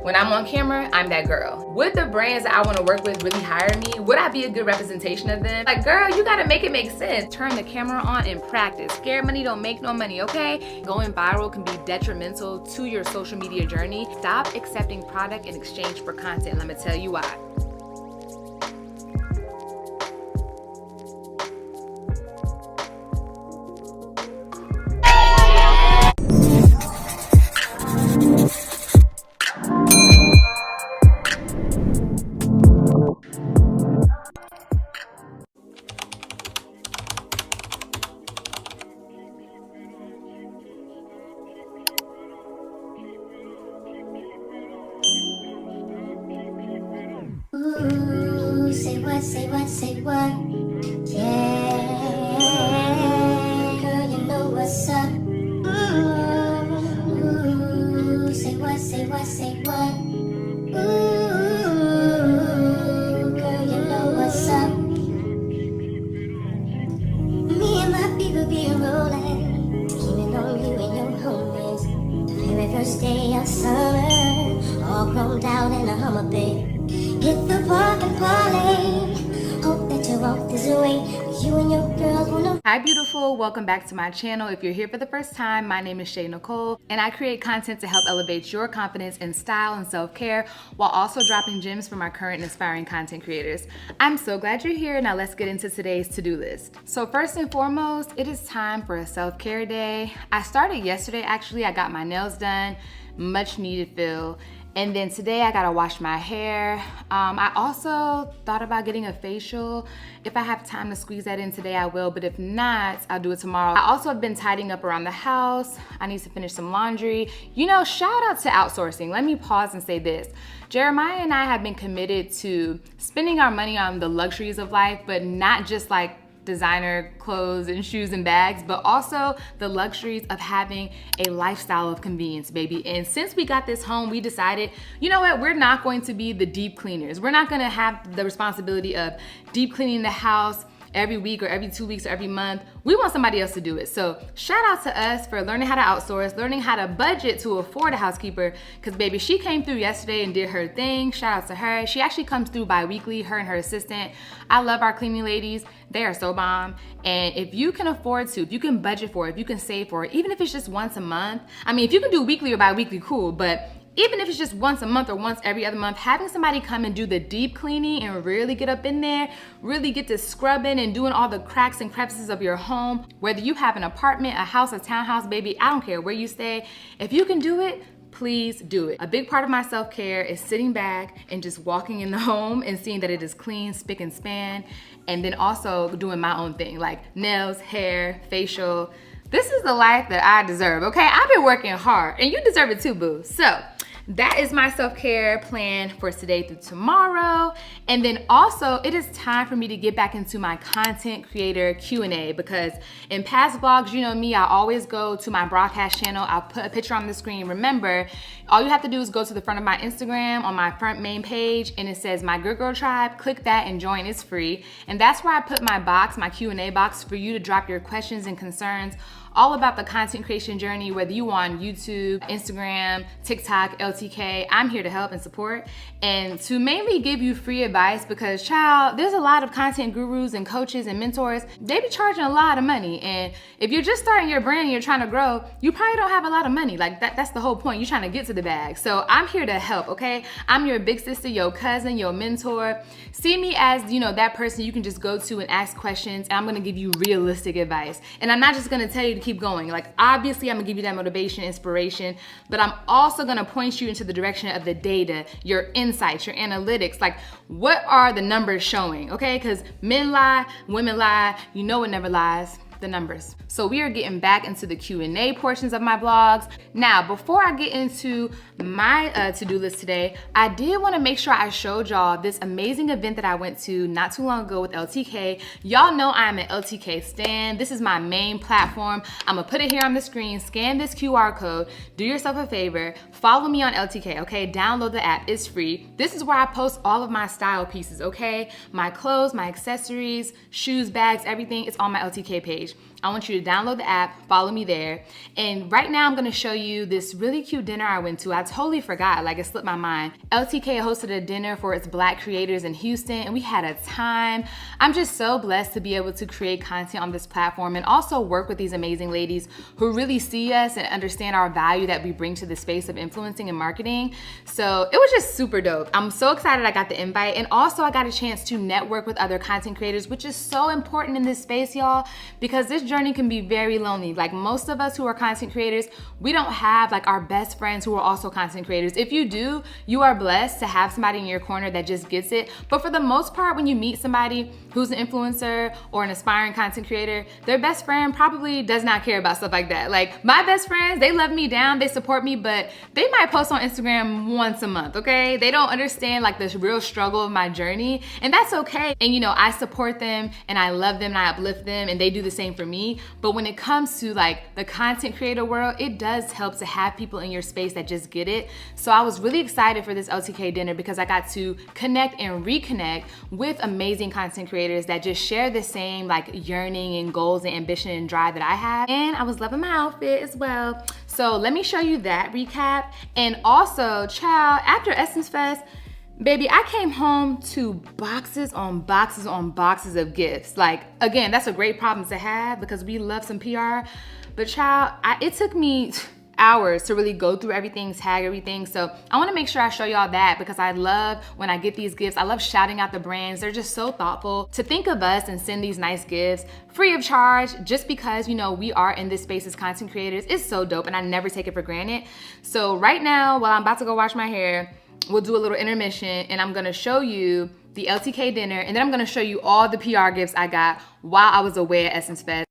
When I'm on camera, I'm that girl. Would the brands that I want to work with really hire me? Would I be a good representation of them? Like, girl, you gotta make it make sense. Turn the camera on and practice. Scared money don't make no money, okay? Going viral can be detrimental to your social media journey. Stop accepting product in exchange for content. Let me tell you why. Ooh, say what, say what, say what? Yeah, girl, you know what's up. Ooh, say what, say what, say what? Ooh, girl, you know what's up. Me and my people be rolling, keeping on you and your homies. The very first day of summer, all chromed out in a Hummer bed. Hit the park and parlay. Hope that you walk this way. You and your girls wanna. Hi beautiful, welcome back to my channel. If you're here for the first time, my name is Shay Nicole and I create content to help elevate your confidence in style and self-care while also dropping gems from our current inspiring content creators. I'm so glad you're here. Now let's get into today's to-do list. So first and foremost, it is time for a self-care day. I started yesterday actually. I got my nails done, much needed feel. And then today I gotta wash my hair. I also thought about getting a facial. If I have time to squeeze that in today, I will, but if not, I'll do it tomorrow. I also have been tidying up around the house. I need to finish some laundry. You know, shout out to outsourcing. Let me pause and say this. Jeremiah and I have been committed to spending our money on the luxuries of life, but not just like designer clothes and shoes and bags, but also the luxuries of having a lifestyle of convenience, baby. And since we got this home, we decided, you know what, we're not going to be the deep cleaners. We're not gonna have the responsibility of deep cleaning the house every week or every 2 weeks or every month. We want somebody else to do it. So shout out to us for learning how to outsource, learning how to budget to afford a housekeeper, because baby, she came through yesterday and did her thing. Shout out to her. She actually comes through bi-weekly, her and her assistant. I love our cleaning ladies. They are so bomb. And if you can afford to, if you can budget for it, if you can save for it, even if it's just once a month, I mean, if you can do weekly or bi-weekly, cool, but even if it's just once a month or once every other month, having somebody come and do the deep cleaning and really get up in there, really get to scrubbing and doing all the cracks and crevices of your home, whether you have an apartment, a house, a townhouse, baby, I don't care where you stay. If you can do it, please do it. A big part of my self-care is sitting back and just walking in the home and seeing that it is clean, spick and span, and then also doing my own thing, like nails, hair, facial. This is the life that I deserve, okay? I've been working hard, and you deserve it too, boo. So, that is my self-care plan for today through tomorrow. And then also, it is time for me to get back into my content creator Q&A, because in past vlogs, you know me, I always go to my broadcast channel. I'll put a picture on the screen. Remember, all you have to do is go to the front of my Instagram on my front main page, and it says My Good Girl Tribe. Click that and join. It's free. And that's where I put my box, my Q&A box, for you to drop your questions and concerns all about the content creation journey, whether you on YouTube, Instagram, TikTok, LTK. I'm here to help and support and to mainly give you free advice, because child, there's a lot of content gurus and coaches and mentors. They be charging a lot of money. And if you're just starting your brand and you're trying to grow, you probably don't have a lot of money. Like that's the whole point. You're trying to get to the bag. So I'm here to help, okay? I'm your big sister, your cousin, your mentor. See me as, you know, that person you can just go to and ask questions, and I'm gonna give you realistic advice. And I'm not just gonna tell you to keep going. Like, obviously, I'm gonna give you that motivation, inspiration, but I'm also gonna point you into the direction of the data, your insights, your analytics. Like, what are the numbers showing, okay? Because men lie, women lie, you know it never lies. The numbers. So we are getting back into the Q&A portions of my vlogs. Now, before I get into my to-do list today, I did want to make sure I showed y'all this amazing event that I went to not too long ago with LTK. Y'all know I'm an LTK stan. This is my main platform. I'm gonna put it here on the screen. Scan this QR code. Do yourself a favor. Follow me on LTK, okay? Download the app. It's free. This is where I post all of my style pieces, okay? My clothes, my accessories, shoes, bags, everything. It's on my LTK page. page. I want you to download the app, follow me there. And right now I'm gonna show you this really cute dinner I went to. I totally forgot, like it slipped my mind. LTK hosted a dinner for its Black creators in Houston, and we had a time. I'm just so blessed to be able to create content on this platform and also work with these amazing ladies who really see us and understand our value that we bring to the space of influencing and marketing. So it was just super dope. I'm so excited I got the invite, and also I got a chance to network with other content creators, which is so important in this space, y'all, because this journey can be very lonely. Like most of us who are content creators, we don't have like our best friends who are also content creators. If you do, you are blessed to have somebody in your corner that just gets it. But for the most part, when you meet somebody who's an influencer or an aspiring content creator, their best friend probably does not care about stuff like that. Like my best friends, they love me down, they support me, but they might post on Instagram once a month, okay? They don't understand like the real struggle of my journey, and that's okay. And you know, I support them and I love them and I uplift them, and they do the same for me. But when it comes to like the content creator world, it does help to have people in your space that just get it. So I was really excited for this LTK dinner because I got to connect and reconnect with amazing content creators that just share the same like yearning and goals and ambition and drive that I have. And I was loving my outfit as well. So let me show you that recap. And also, child, after Essence Fest, baby, I came home to boxes on boxes on boxes of gifts. Like, again, that's a great problem to have because we love some PR. But child, it took me hours to really go through everything, tag everything. So I wanna make sure I show y'all that because I love when I get these gifts. I love shouting out the brands. They're just so thoughtful to think of us and send these nice gifts free of charge just because, you know, we are in this space as content creators. It's so dope and I never take it for granted. So right now, while I'm about to go wash my hair, we'll do a little intermission and I'm gonna show you the LTK dinner, and then I'm gonna show you all the PR gifts I got while I was away at Essence Fest.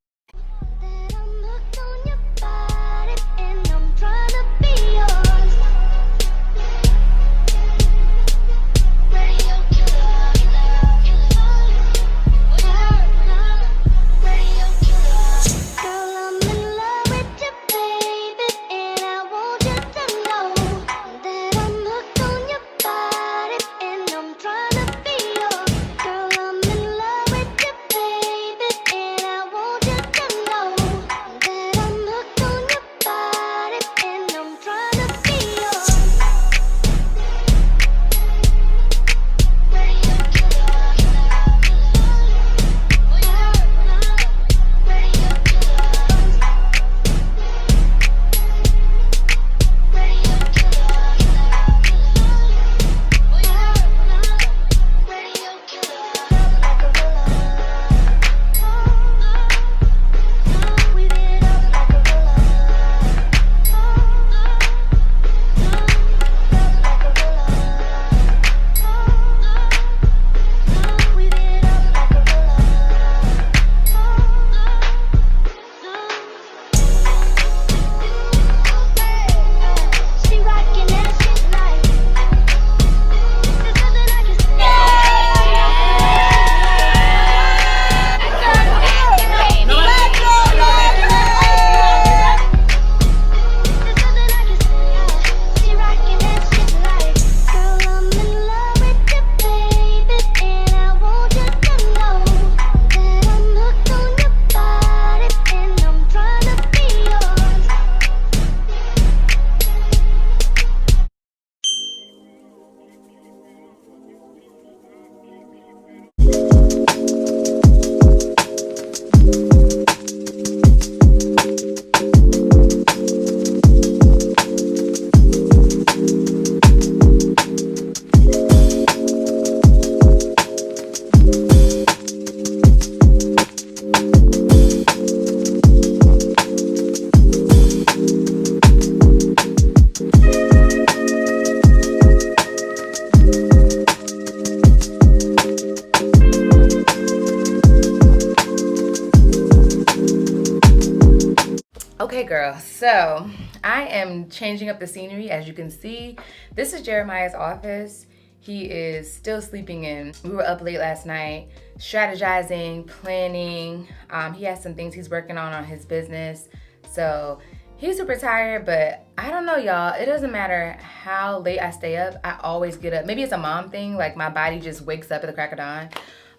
Okay, girl, so I am changing up the scenery. As you can see, this is Jeremiah's office. He is still sleeping in. We were up late last night, strategizing, planning. He has some things he's working on his business. So he's super tired, but I don't know, y'all. It doesn't matter how late I stay up, I always get up. Maybe it's a mom thing, like my body just wakes up at the crack of dawn.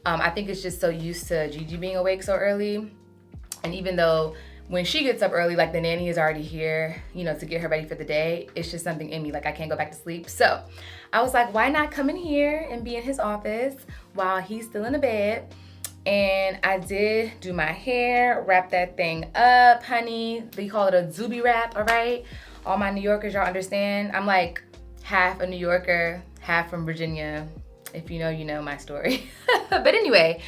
I think it's just so used to Gigi being awake so early. And even though when she gets up early, like the nanny is already here, you know, to get her ready for the day, it's just something in me, like I can't go back to sleep. So I was like, why not come in here and be in his office while he's still in the bed? And I did do my hair, wrap that thing up, honey. They call it a Zuby wrap, all right? All my New Yorkers, y'all understand? I'm like half a New Yorker, half from Virginia. If you know, you know my story. But anyway,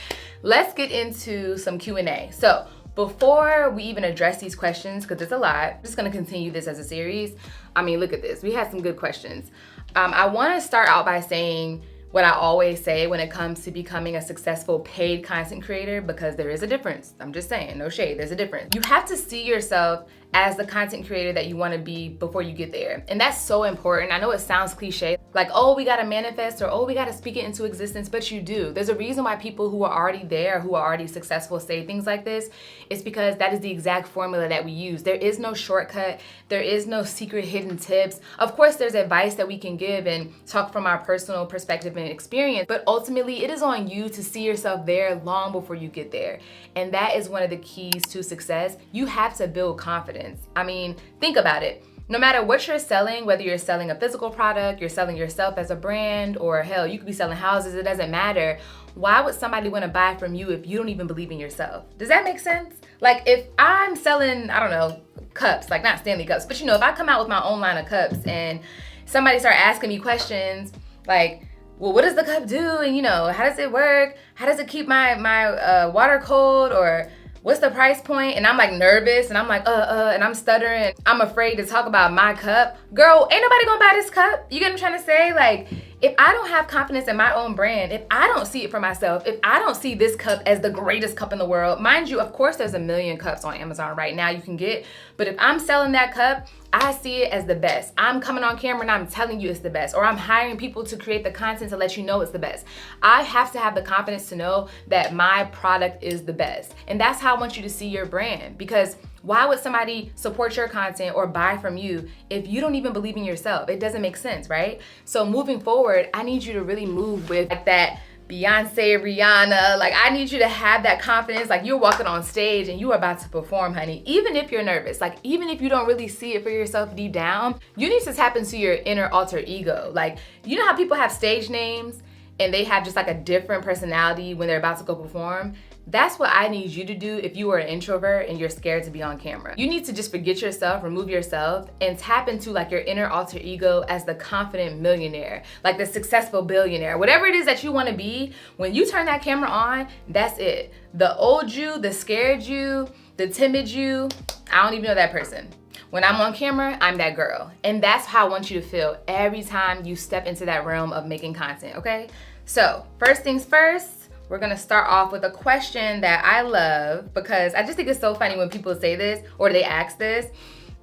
let's get into some Q&A. So before we even address these questions, because it's a lot, I'm just gonna continue this as a series. I mean, look at this. We had some good questions. I wanna start out by saying what I always say when it comes to becoming a successful paid content creator, because there is a difference. I'm just saying, no shade, there's a difference. You have to see yourself as the content creator that you want to be before you get there. And that's so important. I know it sounds cliche, like, oh, we got to manifest, or oh, we got to speak it into existence, but you do. There's a reason why people who are already there, who are already successful, say things like this. It's because that is the exact formula that we use. There is no shortcut. There is no secret hidden tips. Of course, there's advice that we can give and talk from our personal perspective and experience, but ultimately it is on you to see yourself there long before you get there. And that is one of the keys to success. You have to build confidence. I mean, think about it. No matter what you're selling, whether you're selling a physical product, you're selling yourself as a brand, or hell, you could be selling houses, it doesn't matter. Why would somebody want to buy from you if you don't even believe in yourself? Does that make sense? Like, if I'm selling, I don't know, cups, like not Stanley cups, but you know, if I come out with my own line of cups and somebody start asking me questions like, well, what does the cup do? And you know, how does it work? How does it keep my water cold? Or what's the price point? And I'm like nervous and I'm like, and I'm stuttering. I'm afraid to talk about my cup. Girl, ain't nobody gonna buy this cup. You get what I'm trying to say? Like, if I don't have confidence in my own brand, if I don't see it for myself, if I don't see this cup as the greatest cup in the world, mind you, of course, there's a million cups on Amazon right now you can get, but if I'm selling that cup, I see it as the best. I'm coming on camera and I'm telling you it's the best, or I'm hiring people to create the content to let you know it's the best. I have to have the confidence to know that my product is the best. And that's how I want you to see your brand, because why would somebody support your content or buy from you if you don't even believe in yourself? It doesn't make sense, right? So moving forward, I need you to really move with like that Beyonce, Rihanna. Like, I need you to have that confidence, like you're walking on stage and you are about to perform, honey. Even if you're nervous, like even if you don't really see it for yourself deep down, you need to tap into your inner alter ego. Like, you know how people have stage names and they have just like a different personality when they're about to go perform? That's what I need you to do if you are an introvert and you're scared to be on camera. You need to just forget yourself, remove yourself, and tap into like your inner alter ego as the confident millionaire, like the successful billionaire, whatever it is that you want to be. When you turn that camera on, that's it. The old you, the scared you, the timid you, I don't even know that person. When I'm on camera, I'm that girl. And that's how I want you to feel every time you step into that realm of making content, okay? So first things first, we're gonna start off with a question that I love, because I just think it's so funny when people say this or they ask this.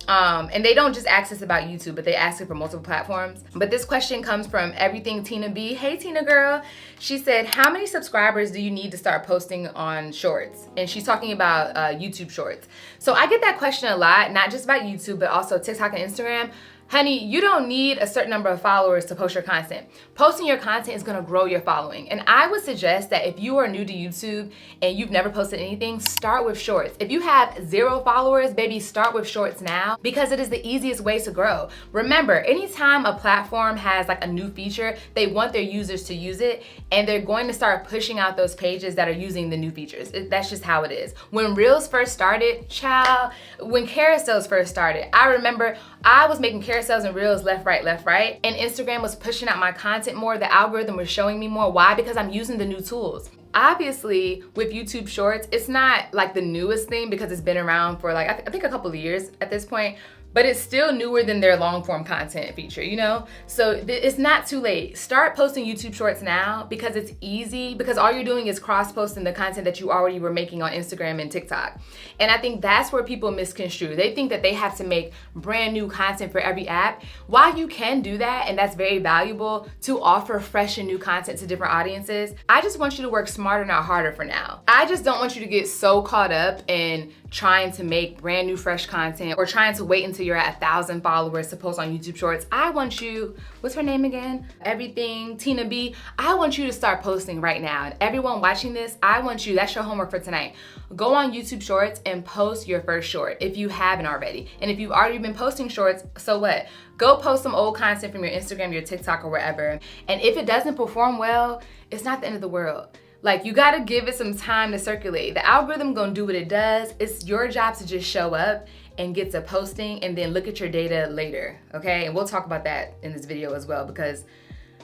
And they don't just ask this about YouTube, but they ask it for multiple platforms. But this question comes from Everything Tina B. Hey, Tina girl. She said, how many subscribers do you need to start posting on shorts? And she's talking about YouTube shorts. So I get that question a lot, not just about YouTube, but also TikTok and Instagram. Honey, you don't need a certain number of followers to post your content. Posting your content is gonna grow your following. And I would suggest that if you are new to YouTube and you've never posted anything, start with shorts. If you have 0 followers, baby, start with shorts now, because it is the easiest way to grow. Remember, anytime a platform has like a new feature, they want their users to use it, and they're going to start pushing out those pages that are using the new features. That's just how it is. When Reels first started, child, when carousels first started, I remember I was making carousels and Reels left, right, and Instagram was pushing out my content more. The algorithm was showing me more. Why? Because I'm using the new tools. Obviously, with YouTube Shorts, it's not like the newest thing because it's been around for like, I think a couple of years at this point, but it's still newer than their long form content feature, you know? So it's not too late. Start posting YouTube Shorts now, because it's easy, because all you're doing is cross posting the content that you already were making on Instagram and TikTok. And I think that's where people misconstrue. They think that they have to make brand new content for every app. While you can do that, and that's very valuable to offer fresh and new content to different audiences, I just want you to work smarter, not harder for now. I just don't want you to get so caught up in trying to make brand new fresh content or trying to wait until you're at 1,000 followers to post on YouTube Shorts. I want you, what's her name again? Everything, Tina B. I want you to start posting right now. And everyone watching this, I want you, that's your homework for tonight. Go on YouTube Shorts and post your first short if you haven't already. And if you've already been posting shorts, so what? Go post some old content from your Instagram, your TikTok, or wherever. And if it doesn't perform well, it's not the end of the world. Like, you gotta give it some time to circulate. The algorithm gonna do what it does. It's your job to just show up and get to posting and then look at your data later, okay? And we'll talk about that in this video as well, because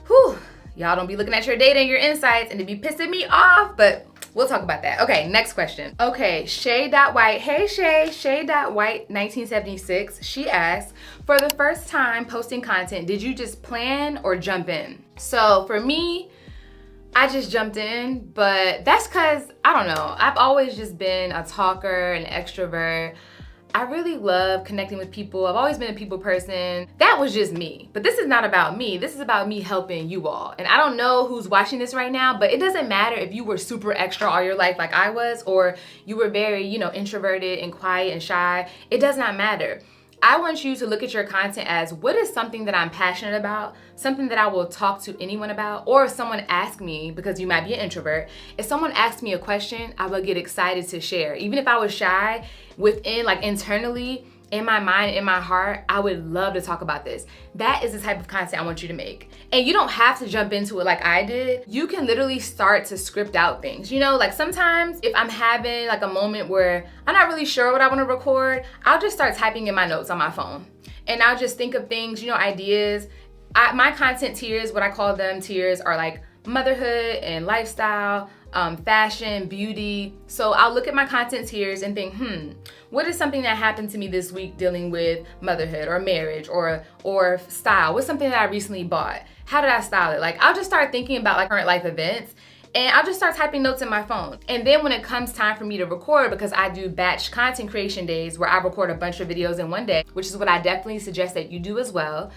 whew, y'all don't be looking at your data and your insights and it be pissing me off, but we'll talk about that. Okay, next question. Okay, Shay.White, hey Shay.White 1976, she asks, for the first time posting content, did you just plan or jump in? So for me, I just jumped in, but that's cause, I don't know, I've always just been a talker, an extrovert. I really love connecting with people. I've always been a people person. That was just me. But this is not about me. This is about me helping you all. And I don't know who's watching this right now, but it doesn't matter if you were super extra all your life like I was, or you were very, introverted and quiet and shy. It does not matter. I want you to look at your content as, what is something that I'm passionate about, something that I will talk to anyone about, or if someone asks me, because you might be an introvert, if someone asks me a question, I will get excited to share. Even if I was shy, within, like internally, in my mind, in my heart, I would love to talk about this. That is the type of content I want you to make. And you don't have to jump into it like I did. You can literally start to script out things. Like sometimes if I'm having like a moment where I'm not really sure what I want to record, I'll just start typing in my notes on my phone. And I'll just think of things, ideas. My content tiers, what I call them tiers, are like motherhood and lifestyle, fashion, beauty. So I'll look at my content tiers and think, what is something that happened to me this week dealing with motherhood or marriage or style? What's something that I recently bought? How did I style it? Like, I'll just start thinking about like current life events, and I'll just start typing notes in my phone. And then when it comes time for me to record, because I do batch content creation days where I record a bunch of videos in one day, which is what I definitely suggest that you do as well.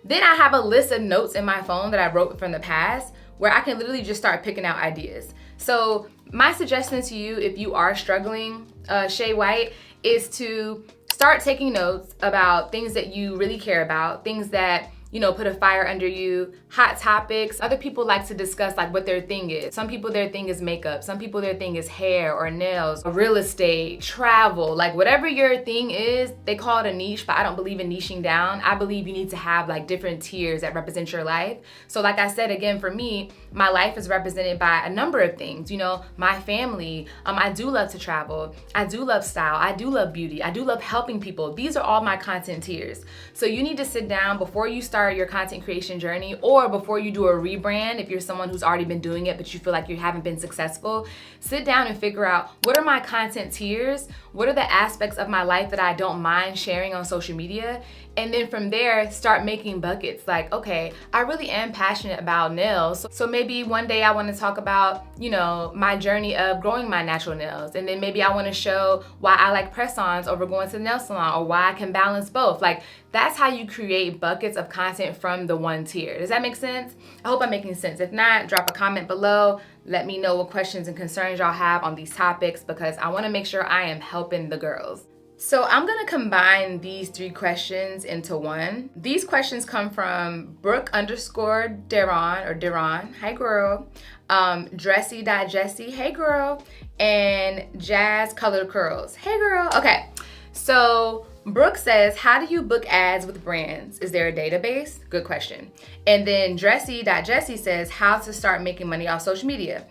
Then I have a list of notes in my phone that I wrote from the past where I can literally just start picking out ideas. So my suggestion to you, if you are struggling, Shay White, is to start taking notes about things that you really care about, things that put a fire under you, hot topics. Other people like to discuss like what their thing is. Some people, their thing is makeup. Some people, their thing is hair or nails, or real estate, travel, like whatever your thing is. They call it a niche, but I don't believe in niching down. I believe you need to have like different tiers that represent your life. So like I said, again, for me, my life is represented by a number of things. My family, I do love to travel. I do love style. I do love beauty. I do love helping people. These are all my content tiers. So you need to sit down before you start your content creation journey, or before you do a rebrand, if you're someone who's already been doing it but you feel like you haven't been successful. Sit down and figure out, what are my content tiers? What are the aspects of my life that I don't mind sharing on social media? And then from there, start making buckets. Like, okay, I really am passionate about nails. So maybe one day I want to talk about, my journey of growing my natural nails. And then maybe I want to show why I like press-ons over going to the nail salon, or why I can balance both. Like, that's how you create buckets of content from the one tier. Does that make sense? I hope I'm making sense. If not, drop a comment below. Let me know what questions and concerns y'all have on these topics, because I want to make sure I am helping the girls. So I'm gonna combine these 3 questions into one. These questions come from Brooke_Deron, hi girl, Dressy.Jessie, hey girl, and Jazz Colored Curls, hey girl. Okay, so Brooke says, how do you book ads with brands? Is there a database? Good question. And then Dressy.Jessie says, how to start making money off social media.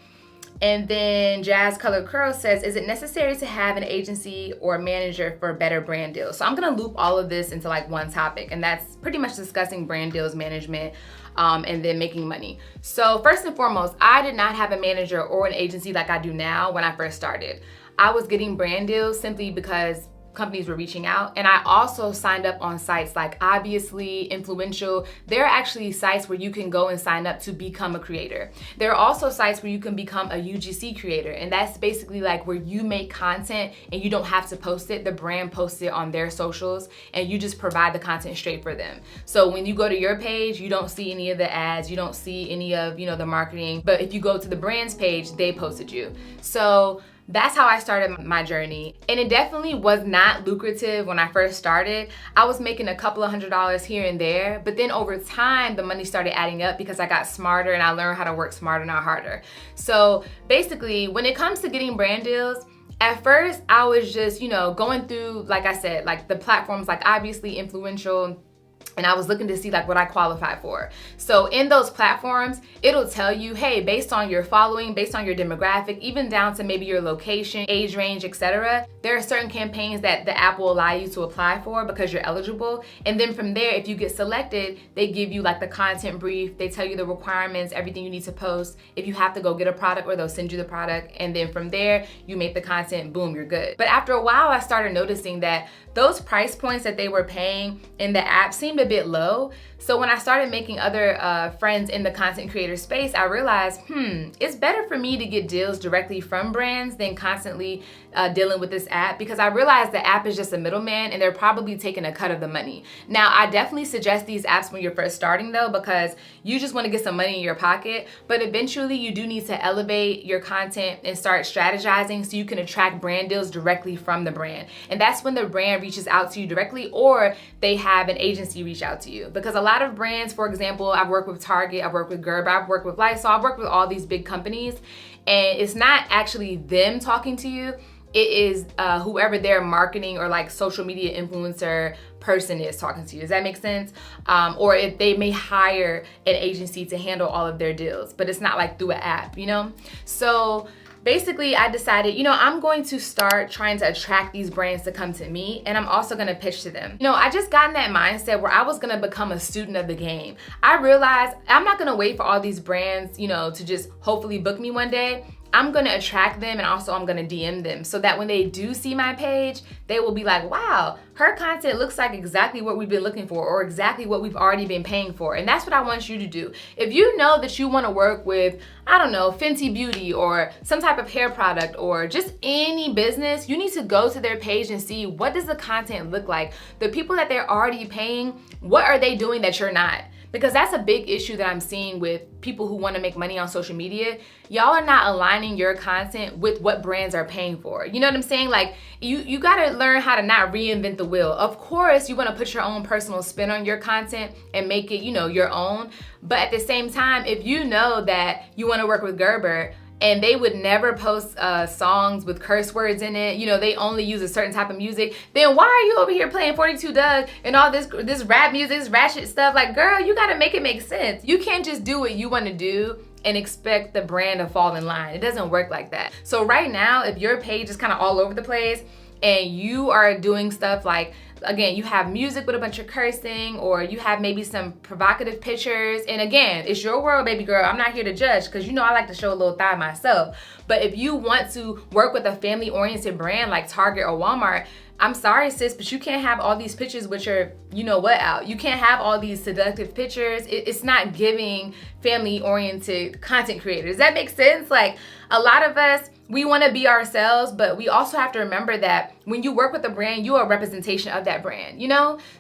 And then Jazz Colored Curls says, is it necessary to have an agency or manager for better brand deals? So I'm gonna loop all of this into like one topic, and that's pretty much discussing brand deals management, and then making money. So first and foremost, I did not have a manager or an agency like I do now when I first started. I was getting brand deals simply because companies were reaching out. And I also signed up on sites like Obviously, Influential. There are actually sites where you can go and sign up to become a creator. There are also sites where you can become a UGC creator. And that's basically like where you make content and you don't have to post it. The brand posts it on their socials and you just provide the content straight for them. So when you go to your page, you don't see any of the ads, you don't see any of, the marketing. But if you go to the brand's page, they posted you. So that's how I started my journey. And it definitely was not lucrative when I first started. I was making a couple of $100s here and there, but then over time, the money started adding up because I got smarter and I learned how to work smarter, not harder. So basically, when it comes to getting brand deals, at first, I was just, going through, like I said, like the platforms, like obviously Influential, and I was looking to see like what I qualify for. So in those platforms, it'll tell you, hey, based on your following, based on your demographic, even down to maybe your location, age range, etc., there are certain campaigns that the app will allow you to apply for because you're eligible. And then from there, if you get selected, they give you like the content brief, they tell you the requirements, everything you need to post. If you have to go get a product, or they'll send you the product. And then from there, you make the content, boom, you're good. But after a while, I started noticing that those price points that they were paying in the app seemed a bit low. So when I started making other friends in the content creator space, I realized, it's better for me to get deals directly from brands than constantly dealing with this app, because I realized the app is just a middleman and they're probably taking a cut of the money. Now, I definitely suggest these apps when you're first starting though, because you just want to get some money in your pocket, but eventually you do need to elevate your content and start strategizing so you can attract brand deals directly from the brand. And that's when the brand reaches out to you directly, or they have an agency reach out to you. Because a lot of brands, for example, I've worked with Target, I've worked with Gerber, I've worked with Lysol, I've worked with all these big companies, and it's not actually them talking to you. It is whoever their marketing or like social media influencer person is talking to you. Does that make sense? Or if they may hire an agency to handle all of their deals, but it's not like through an app, So basically, I decided, I'm going to start trying to attract these brands to come to me, and I'm also gonna pitch to them. I just got in that mindset where I was gonna become a student of the game. I realized I'm not gonna wait for all these brands, to just hopefully book me one day. I'm gonna attract them, and also I'm gonna DM them so that when they do see my page, they will be like, wow, her content looks like exactly what we've been looking for, or exactly what we've already been paying for. And that's what I want you to do. If you know that you wanna work with, I don't know, Fenty Beauty or some type of hair product or just any business, you need to go to their page and see, what does the content look like? The people that they're already paying, what are they doing that you're not? Because that's a big issue that I'm seeing with people who want to make money on social media. Y'all are not aligning your content with what brands are paying for. You know what I'm saying? Like, you got to learn how to not reinvent the wheel. Of course, you want to put your own personal spin on your content and make it, your own. But at the same time, if you know that you want to work with Gerber, and they would never post songs with curse words in it, they only use a certain type of music, then why are you over here playing 42 Doug and all this rap music, this ratchet stuff? Like, girl, you gotta make it make sense. You can't just do what you wanna do and expect the brand to fall in line. It doesn't work like that. So right now, if your page is kind of all over the place and you are doing stuff like, again, you have music with a bunch of cursing, or you have maybe some provocative pictures. And again, it's your world, baby girl. I'm not here to judge, because I like to show a little thigh myself. But if you want to work with a family-oriented brand like Target or Walmart, I'm sorry, sis, but you can't have all these pictures with your out. You can't have all these seductive pictures. It's not giving family-oriented content creators. Does that make sense? Like, a lot of us, we want to be ourselves, but we also have to remember that when you work with a brand, you are a representation of that brand,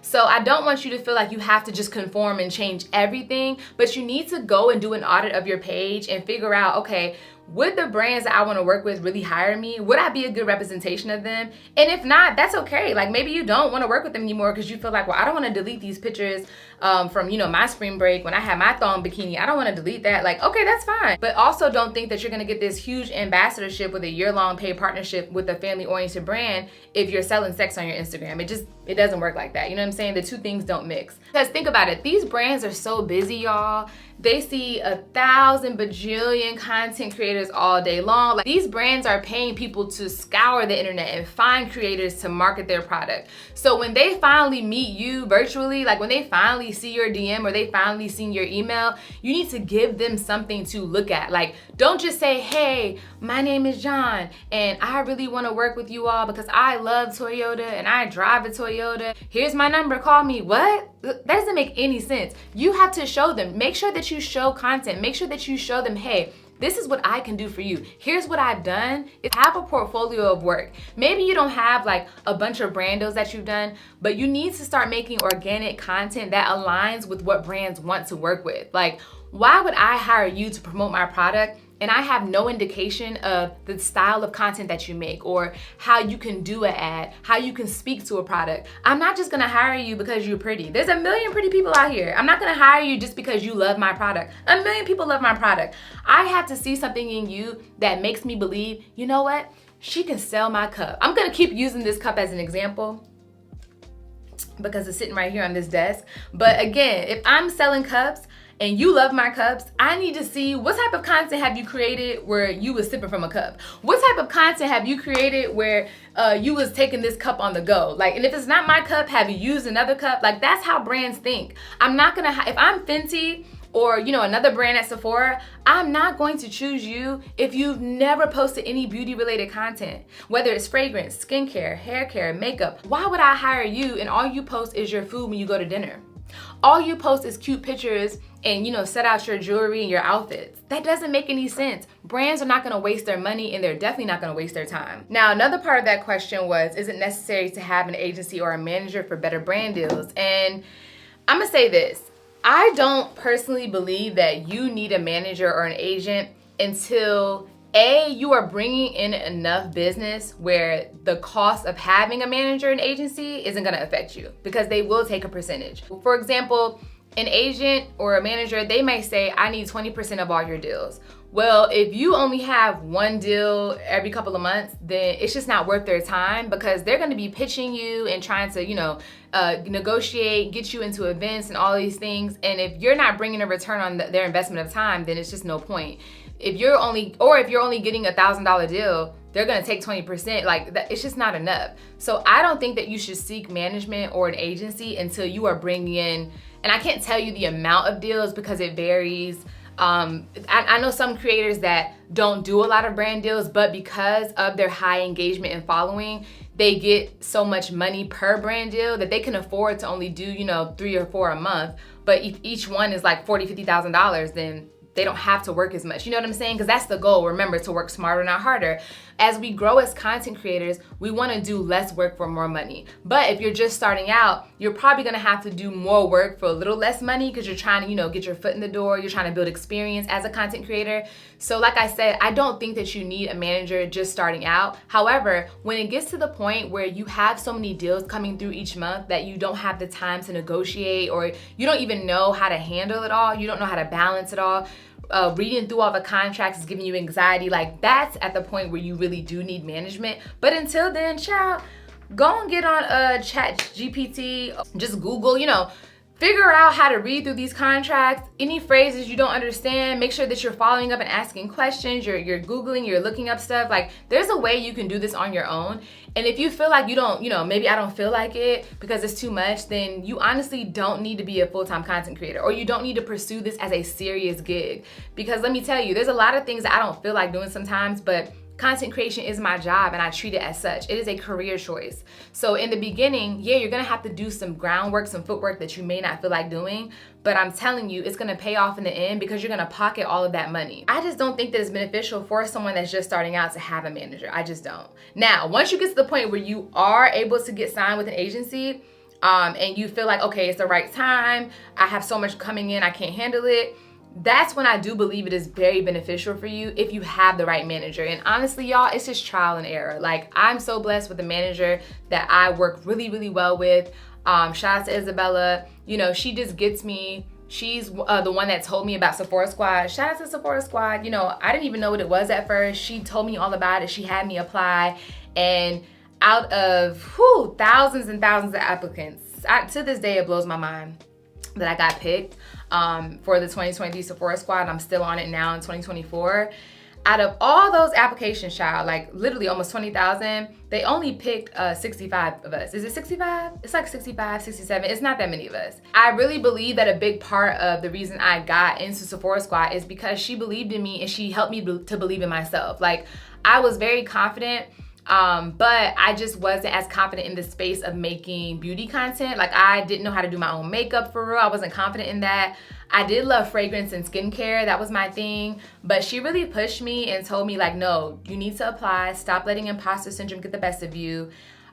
So I don't want you to feel like you have to just conform and change everything, but you need to go and do an audit of your page and figure out, okay, would the brands that I want to work with really hire me? Would I be a good representation of them? And if not, that's okay. Like, maybe you don't want to work with them anymore because you feel like, well, I don't want to delete these pictures from, my spring break when I had my thong bikini. I don't want to delete that. Like, okay, that's fine. But also don't think that you're going to get this huge ambassadorship with a year-long paid partnership with a family-oriented brand if you're selling sex on your Instagram. It doesn't work like that. You know what I'm saying? The two things don't mix. Because think about it. These brands are so busy, y'all. They see 1,000 bajillion content creators all day long. Like, these brands are paying people to scour the internet and find creators to market their product. So when they finally meet you virtually, like when they finally see your DM or they finally see your email, you need to give them something to look at. Like, don't just say, hey, my name is John and I really want to work with you all because I love Toyota and I drive a Toyota. Here's my number, call me. What? That doesn't make any sense. You have to show them. Make sure that you show content. Make sure that you show them, hey, this is what I can do for you. Here's what I've done. Have a portfolio of work. Maybe you don't have like a bunch of brand deals that you've done, but you need to start making organic content that aligns with what brands want to work with. Like, why would I hire you to promote my product and I have no indication of the style of content that you make or how you can do an ad, how you can speak to a product, I'm not just gonna hire you because you're pretty. There's a million pretty people out here. I'm not gonna hire you just because you love my product. A million people love my product. I have to see something in you that makes me believe, you know what? She can sell my cup. I'm gonna keep using this cup as an example because it's sitting right here on this desk. But again, if I'm selling cups and you love my cups, I need to see what type of content have you created where you was sipping from a cup? What type of content have you created where you was taking this cup on the go? Like, and if it's not my cup, have you used another cup? Like, that's how brands think. I'm not gonna, if I'm Fenty or, you know, another brand at Sephora, I'm not going to choose you if you've never posted any beauty related content, whether it's fragrance, skincare, hair care, makeup. Why would I hire you and all you post is your food when you go to dinner? All you post is cute pictures and, you know, set out your jewelry and your outfits. That doesn't make any sense. Brands are not gonna waste their money and they're definitely not gonna waste their time. Now, another part of that question was, is it necessary to have an agency or a manager for better brand deals? And I'm gonna say this, I don't personally believe that you need a manager or an agent until A, you are bringing in enough business where the cost of having a manager and agency isn't gonna affect you because they will take a percentage. For example, an agent or a manager, they may say, I need 20% of all your deals. Well, if you only have one deal every couple of months, then it's just not worth their time because they're gonna be pitching you and trying to, you know, negotiate, get you into events and all these things. And if you're not bringing a return on their investment of time, then it's just no point. If you're only getting a $1,000 deal, they're gonna take 20%. Like, that, it's just not enough. So I don't think that you should seek management or an agency until you are bringing in, and I can't tell you the amount of deals because it varies. I know some creators that don't do a lot of brand deals, but because of their high engagement and following, they get so much money per brand deal that they can afford to only do, you know, 3 or 4 a month. But if each one is like $40,000, $50,000, then they don't have to work as much. You know what I'm saying? Because that's the goal. Remember, to work smarter, not harder. As we grow as content creators, we want to do less work for more money. But if you're just starting out, you're probably going to have to do more work for a little less money because you're trying to, you know, get your foot in the door. You're trying to build experience as a content creator. So like I said, I don't think that you need a manager just starting out. However, when it gets to the point where you have so many deals coming through each month that you don't have the time to negotiate, or you don't even know how to handle it all, you don't know how to balance it all, reading through all the contracts is giving you anxiety, like that's at the point where you really do need management. But until then, child, go and get on Chat GPT, just Google, you know, figure out how to read through these contracts. Any phrases you don't understand, make sure that you're following up and asking questions, you're Googling, you're looking up stuff. Like, there's a way you can do this on your own. And if you feel like you don't, you know, maybe I don't feel like it because it's too much, then you honestly don't need to be a full-time content creator, or you don't need to pursue this as a serious gig. Because let me tell you, there's a lot of things that I don't feel like doing sometimes, but content creation is my job and I treat it as such. It is a career choice. So in the beginning, yeah, you're gonna have to do some groundwork, some footwork that you may not feel like doing, but I'm telling you, it's gonna pay off in the end because you're gonna pocket all of that money. I just don't think that it's beneficial for someone that's just starting out to have a manager. I just don't. Now, once you get to the point where you are able to get signed with an agency, and you feel like, okay, it's the right time, I have so much coming in, I can't handle it, that's when I do believe it is very beneficial for you if you have the right manager. And honestly, y'all, it's just trial and error. Like, I'm so blessed with a manager that I work really, really well with. Shout out to Isabella. You know, she just gets me. She's the one that told me about Sephora Squad. Shout out to Sephora Squad. You know, I didn't even know what it was at first. She told me all about it. She had me apply. And out of thousands and thousands of applicants, to this day, it blows my mind that I got picked for the 2023 Sephora Squad. I'm still on it now in 2024. Out of all those applications, child, like literally almost 20,000, they only picked 65 of us. Is it 65? It's like 65, 67. It's not that many of us. I really believe that a big part of the reason I got into Sephora Squad is because she believed in me and she helped me to believe in myself. Like, I was very confident, but I just wasn't as confident in the space of making beauty content. Like, I didn't know how to do my own makeup for real. I wasn't confident in that. I did love fragrance and skincare. That was my thing. But she really pushed me and told me, like, no, you need to apply. Stop letting imposter syndrome get the best of you.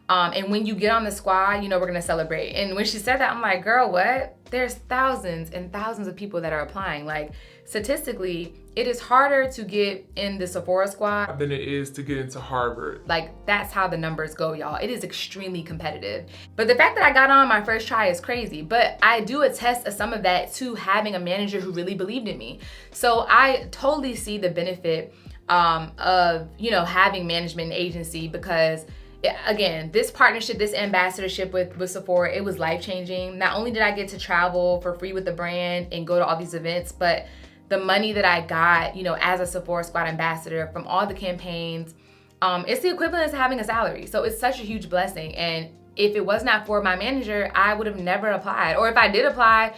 And when you get on the squad, you know, we're gonna celebrate. And when she said that, I'm like, girl, what? There's thousands and thousands of people that are applying. Like, statistically, it is harder to get in the Sephora Squad than it is to get into Harvard. Like, that's how the numbers go, y'all. It is extremely competitive. But the fact that I got on my first try is crazy. But I do attest some of that to having a manager who really believed in me. So I totally see the benefit of, you know, having management and agency, because again, this partnership, this ambassadorship with Sephora, it was life-changing. Not only did I get to travel for free with the brand and go to all these events, but the money that I got, you know, as a Sephora Squad ambassador from all the campaigns, it's the equivalent to having a salary. So it's such a huge blessing. And if it was not for my manager, I would have never applied. Or if I did apply,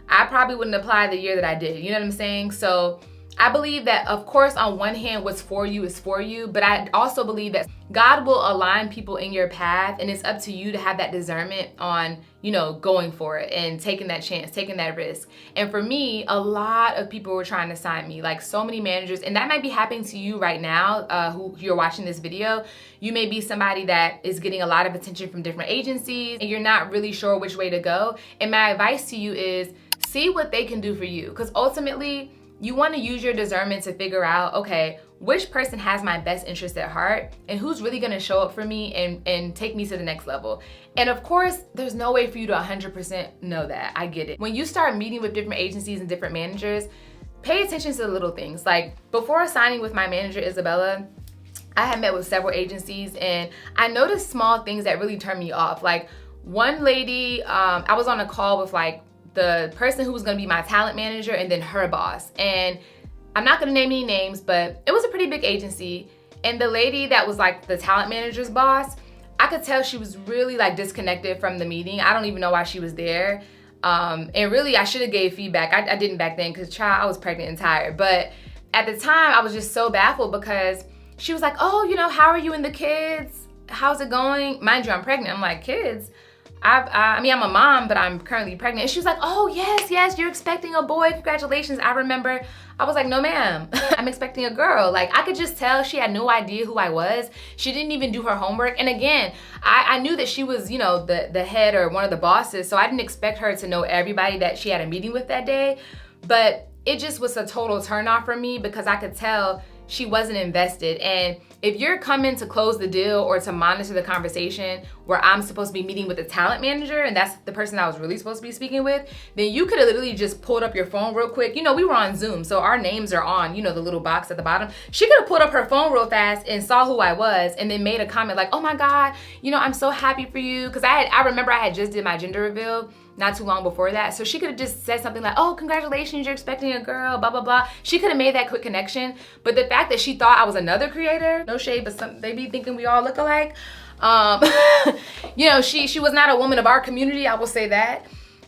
I probably wouldn't apply the year that I did. You know what I'm saying? So I believe that, of course, on one hand, what's for you is for you, but I also believe that God will align people in your path, and it's up to you to have that discernment on, you know, going for it and taking that chance, taking that risk. And for me, a lot of people were trying to sign me, like so many managers, and that might be happening to you right now, who you're watching this video. You may be somebody that is getting a lot of attention from different agencies, and you're not really sure which way to go. And my advice to you is see what they can do for you, because ultimately, you want to use your discernment to figure out, okay, which person has my best interest at heart and who's really going to show up for me and take me to the next level. And of course, there's no way for you to 100% know that. I get it. When you start meeting with different agencies and different managers, pay attention to the little things. Like, before signing with my manager, Isabella, I had met with several agencies and I noticed small things that really turned me off. Like, one lady, I was on a call with like the person who was gonna be my talent manager and then her boss. And I'm not gonna name any names, but it was a pretty big agency. And the lady that was like the talent manager's boss, I could tell she was really like disconnected from the meeting. I don't even know why she was there. And really, I should have gave feedback. I didn't back then because, child, I was pregnant and tired. But at the time, I was just so baffled because she was like, oh, you know, how are you and the kids? How's it going? Mind you, I'm pregnant. I'm like, kids? I mean, I'm a mom, but I'm currently pregnant. And she was like, oh, yes, you're expecting a boy. Congratulations. I remember. I was like, no, ma'am. I'm expecting a girl. Like, I could just tell she had no idea who I was. She didn't even do her homework. And again, I knew that she was, you know, the head or one of the bosses. So I didn't expect her to know everybody that she had a meeting with that day. But it just was a total turnoff for me because I could tell she wasn't invested. And if you're coming to close the deal or to monitor the conversation where I'm supposed to be meeting with the talent manager and that's the person I was really supposed to be speaking with, then you could have literally just pulled up your phone real quick. You know, we were on Zoom, so our names are on, you know, the little box at the bottom. She could have pulled up her phone real fast and saw who I was and then made a comment like, oh my God, you know, I'm so happy for you. Because I remember I had just did my gender reveal not too long before that. So she could have just said something like, oh, congratulations, you're expecting a girl, blah, blah, blah. She could have made that quick connection. But the fact that she thought I was another creator, no shade, but they be thinking we all look alike. You know, she was not a woman of our community, I will say that.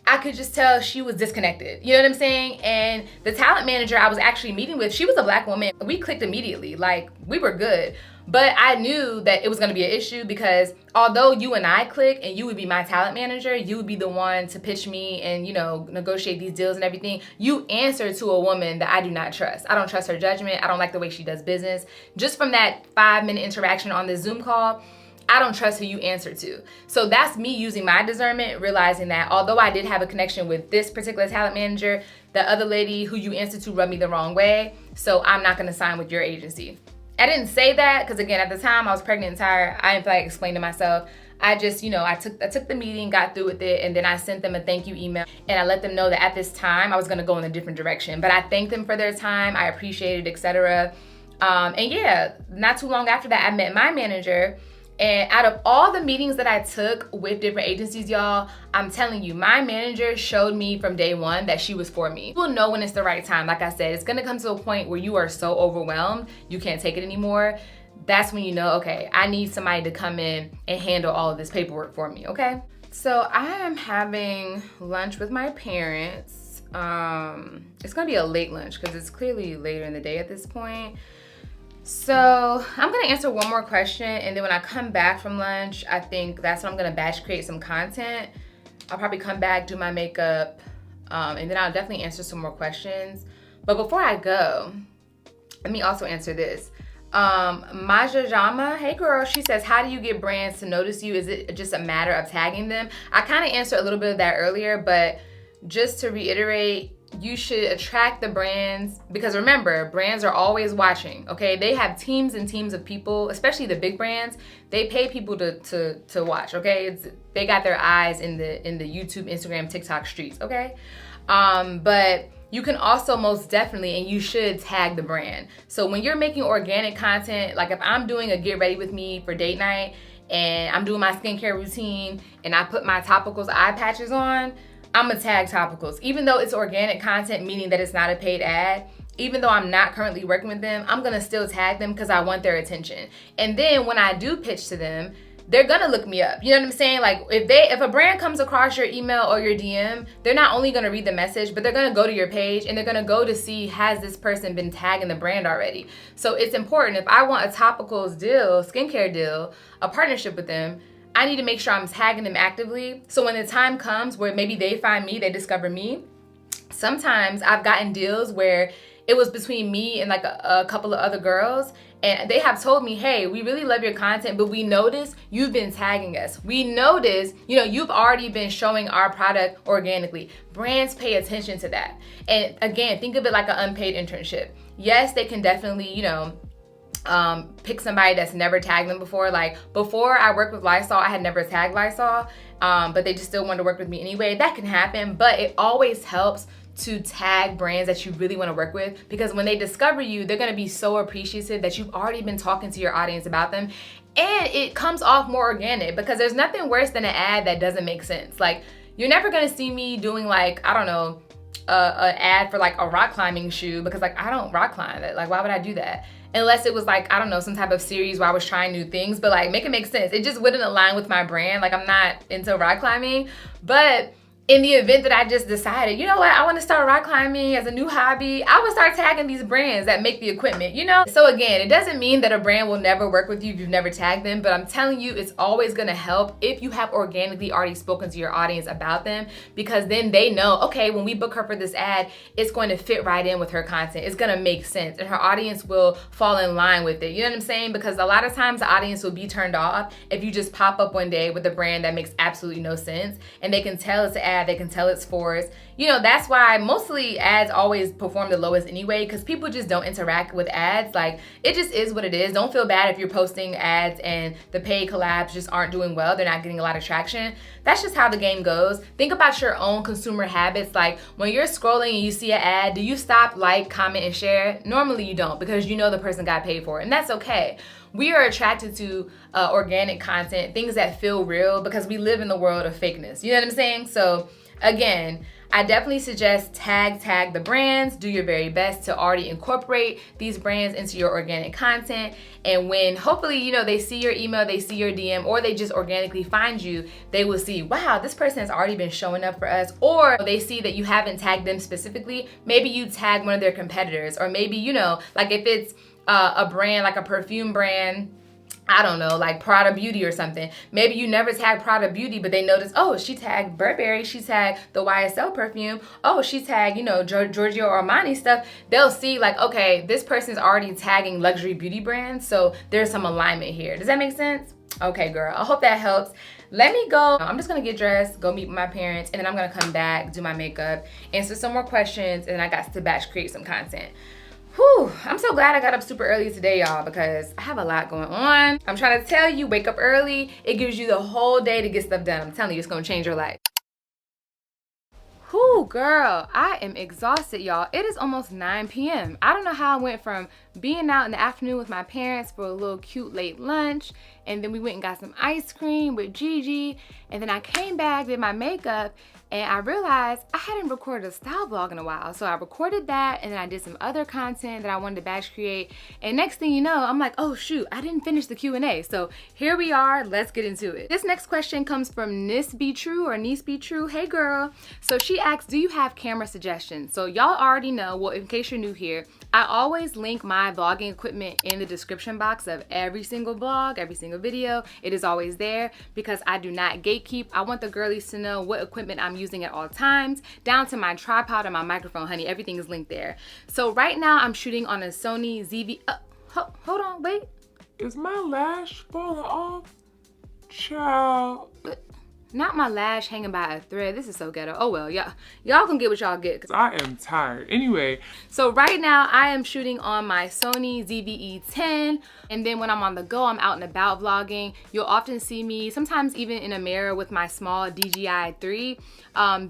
I could just tell she was disconnected. You know what I'm saying? And the talent manager I was actually meeting with, she was a Black woman. We clicked immediately, like we were good. But I knew that it was gonna be an issue because although you and I click and you would be my talent manager, you would be the one to pitch me and, you know, negotiate these deals and everything. You answer to a woman that I do not trust. I don't trust her judgment. I don't like the way she does business. Just from that 5-minute interaction on this Zoom call, I don't trust who you answer to. So that's me using my discernment, realizing that although I did have a connection with this particular talent manager, the other lady who you answer to rubbed me the wrong way. So I'm not gonna sign with your agency. I didn't say that because again, at the time I was pregnant and tired. I didn't feel like explaining to myself. I just, you know, I took the meeting, got through with it, and then I sent them a thank you email. And I let them know that at this time I was gonna go in a different direction. But I thanked them for their time. I appreciated it, etc. And yeah, not too long after that, I met my manager. And out of all the meetings that I took with different agencies, y'all, I'm telling you, my manager showed me from day one that she was for me. You will know when it's the right time. Like I said, it's gonna come to a point where you are so overwhelmed, you can't take it anymore. That's when you know, okay, I need somebody to come in and handle all of this paperwork for me, okay? So I am having lunch with my parents. It's gonna be a late lunch because it's clearly later in the day at this point. So I'm gonna answer one more question, and then when I come back from lunch, I think that's when I'm gonna batch create some content. I'll probably come back, do my makeup, and then I'll definitely answer some more questions. But before I go, let me also answer this. Majajama, hey girl, she says, how do you get brands to notice you? Is it just a matter of tagging them? I kind of answered a little bit of that earlier, but just to reiterate, you should attract the brands, because remember, brands are always watching, okay? They have teams and teams of people, especially the big brands. They pay people to watch, okay? They got their eyes in the YouTube, Instagram, TikTok streets, okay? But you can also most definitely, and you should, tag the brand. So when you're making organic content, like if I'm doing a get ready with me for date night and I'm doing my skincare routine and I put my topicals eye patches on, I'm gonna tag topicals. Even though it's organic content, meaning that it's not a paid ad, even though I'm not currently working with them, I'm gonna still tag them because I want their attention. And then when I do pitch to them, they're gonna look me up. You know what I'm saying? Like if a brand comes across your email or your DM, they're not only gonna read the message, but they're gonna go to your page and they're gonna go to see, has this person been tagging the brand already? So it's important. If I want a topicals deal, skincare deal, a partnership with them, I need to make sure I'm tagging them actively. So when the time comes where maybe they find me, they discover me. Sometimes I've gotten deals where it was between me and like a couple of other girls, and they have told me, hey, we really love your content, but we noticed you've been tagging us. We noticed, you've already been showing our product organically. Brands pay attention to that. And again, think of it like an unpaid internship. Yes, they can definitely, pick somebody that's never tagged them before. Like before I worked with Lysol, I had never tagged Lysol, but they just still wanted to work with me anyway. That can happen, but it always helps to tag brands that you really want to work with, because when they discover you, they're going to be so appreciative that you've already been talking to your audience about them, and it comes off more organic, because there's nothing worse than an ad that doesn't make sense. Like you're never going to see me doing like, I don't know, an ad for like a rock climbing shoe, because like I don't rock climb. Like why would I do that? Unless it was like, I don't know, some type of series where I was trying new things, but like make it make sense. It just wouldn't align with my brand. Like I'm not into rock climbing, but in the event that I just decided, you know what, I want to start rock climbing as a new hobby, I would start tagging these brands that make the equipment, So again, it doesn't mean that a brand will never work with you if you've never tagged them, but I'm telling you, it's always going to help if you have organically already spoken to your audience about them, because then they know, okay, when we book her for this ad, it's going to fit right in with her content. It's going to make sense, and her audience will fall in line with it. You know what I'm saying? Because a lot of times the audience will be turned off if you just pop up one day with a brand that makes absolutely no sense, and they can tell it's an ad, they can tell it's for us. That's why mostly ads always perform the lowest anyway, because people just don't interact with ads. Like it just is what it is. Don't feel bad if you're posting ads and the paid collabs just aren't doing well. They're not getting a lot of traction. That's just how the game goes. Think about your own consumer habits. Like when you're scrolling and you see an ad, do you stop, like, comment, and share? Normally you don't, because the person got paid for it, and that's okay. We are attracted to organic content, things that feel real, because we live in the world of fakeness. You know what I'm saying? So again, I definitely suggest tag the brands. Do your very best to already incorporate these brands into your organic content. And when hopefully, they see your email, they see your DM, or they just organically find you, they will see, wow, this person has already been showing up for us. Or they see that you haven't tagged them specifically. Maybe you tag one of their competitors, or maybe, like if it's a brand, like a perfume brand, I don't know, like Prada Beauty or something. Maybe you never tagged Prada Beauty, but they notice, oh, she tagged Burberry, she tagged the YSL perfume, oh, she tagged, Giorgio Armani stuff. They'll see like, okay, this person's already tagging luxury beauty brands, so there's some alignment here. Does that make sense? Okay, girl, I hope that helps. Let me go. I'm just gonna get dressed, go meet with my parents, and then I'm gonna come back, do my makeup, answer some more questions, and then I got to batch create some content. Whew, I'm so glad I got up super early today, y'all, because I have a lot going on. I'm trying to tell you, wake up early. It gives you the whole day to get stuff done. I'm telling you, it's gonna change your life. Whew, girl, I am exhausted, y'all. It is almost 9 p.m. I don't know how I went from being out in the afternoon with my parents for a little cute late lunch, and then we went and got some ice cream with Gigi, and then I came back, did my makeup, and I realized I hadn't recorded a style vlog in a while. So I recorded that, and then I did some other content that I wanted to batch create. And next thing you know, I'm like, oh shoot, I didn't finish the Q&A. So here we are, let's get into it. This next question comes from Niece Be True, or Niece Be True. Hey girl. So she asks, do you have camera suggestions? So y'all already know, well, in case you're new here, I always link my vlogging equipment in the description box of every single vlog, every single video. It is always there because I do not gatekeep. I want the girlies to know what equipment I'm using at all times, down to my tripod and my microphone, honey. Everything is linked there. So right now I'm shooting on a Sony ZV. Hold on, wait. Is my lash falling off? Child. Not my lash hanging by a thread. This is so ghetto. Oh well, y'all gonna get what y'all get. I am tired. Anyway. So right now I am shooting on my Sony ZV-E10, and then when I'm on the go, I'm out and about vlogging. You'll often see me, sometimes even in a mirror, with my small DJI 3.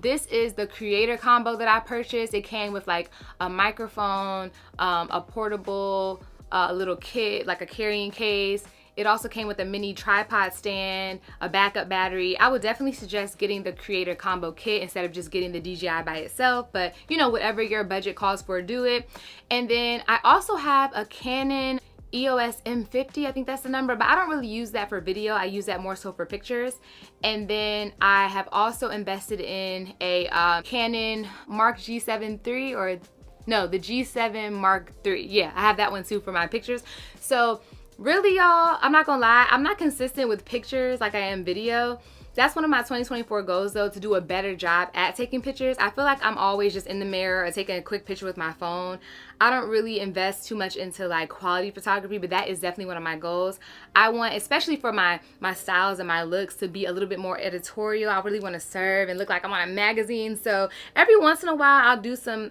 This is the creator combo that I purchased. It came with like a microphone, a portable, a little kit, like a carrying case. It also came with a mini tripod stand, a backup battery. I would definitely suggest getting the creator combo kit instead of just getting the DJI by itself, but you know, whatever your budget calls for, do it. And then I also have a Canon EOS M50, I think that's the number, but I don't really use that for video. I use that more so for pictures. And then I have also invested in a Canon Mark G7 III, or no, the G7 Mark III. Yeah, I have that one too for my pictures. So really, y'all, I'm not gonna lie, I'm not consistent with pictures like I am video. That's one of my 2024 goals though, to do a better job at taking pictures. I feel like I'm always just in the mirror or taking a quick picture with my phone. I don't really invest too much into like quality photography, but that is definitely one of my goals. I want, especially for my styles and my looks, to be a little bit more editorial. I really want to serve and look like I'm on a magazine. So every once in a while I'll do some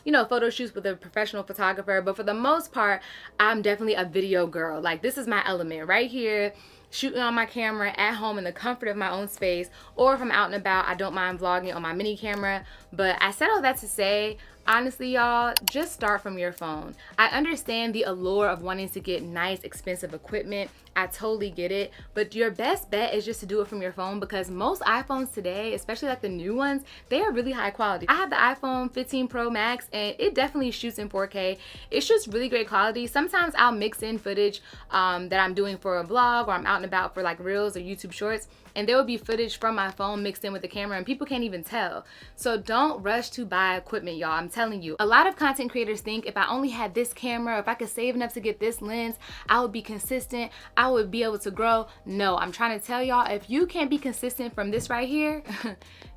you know, photo shoots with a professional photographer, but for the most part I'm definitely a video girl. Like, this is my element right here, shooting on my camera at home in the comfort of my own space, or if I'm out and about, I don't mind vlogging on my mini camera. But I said all that to say, honestly, y'all, just start from your phone. I understand the allure of wanting to get nice, expensive equipment. I totally get it, but your best bet is just to do it from your phone, because most iPhones today, especially like the new ones, they are really high quality. I have the iPhone 15 Pro Max and it definitely shoots in 4K. It shoots really great quality. Sometimes I'll mix in footage that I'm doing for a vlog, or I'm out and about for like reels or YouTube shorts, and there will be footage from my phone mixed in with the camera and people can't even tell. So don't rush to buy equipment, y'all. I'm telling you, a lot of content creators think if I only had this camera, if I could save enough to get this lens, I would be consistent, I would be able to grow. No, I'm trying to tell y'all, if you can't be consistent from this right here,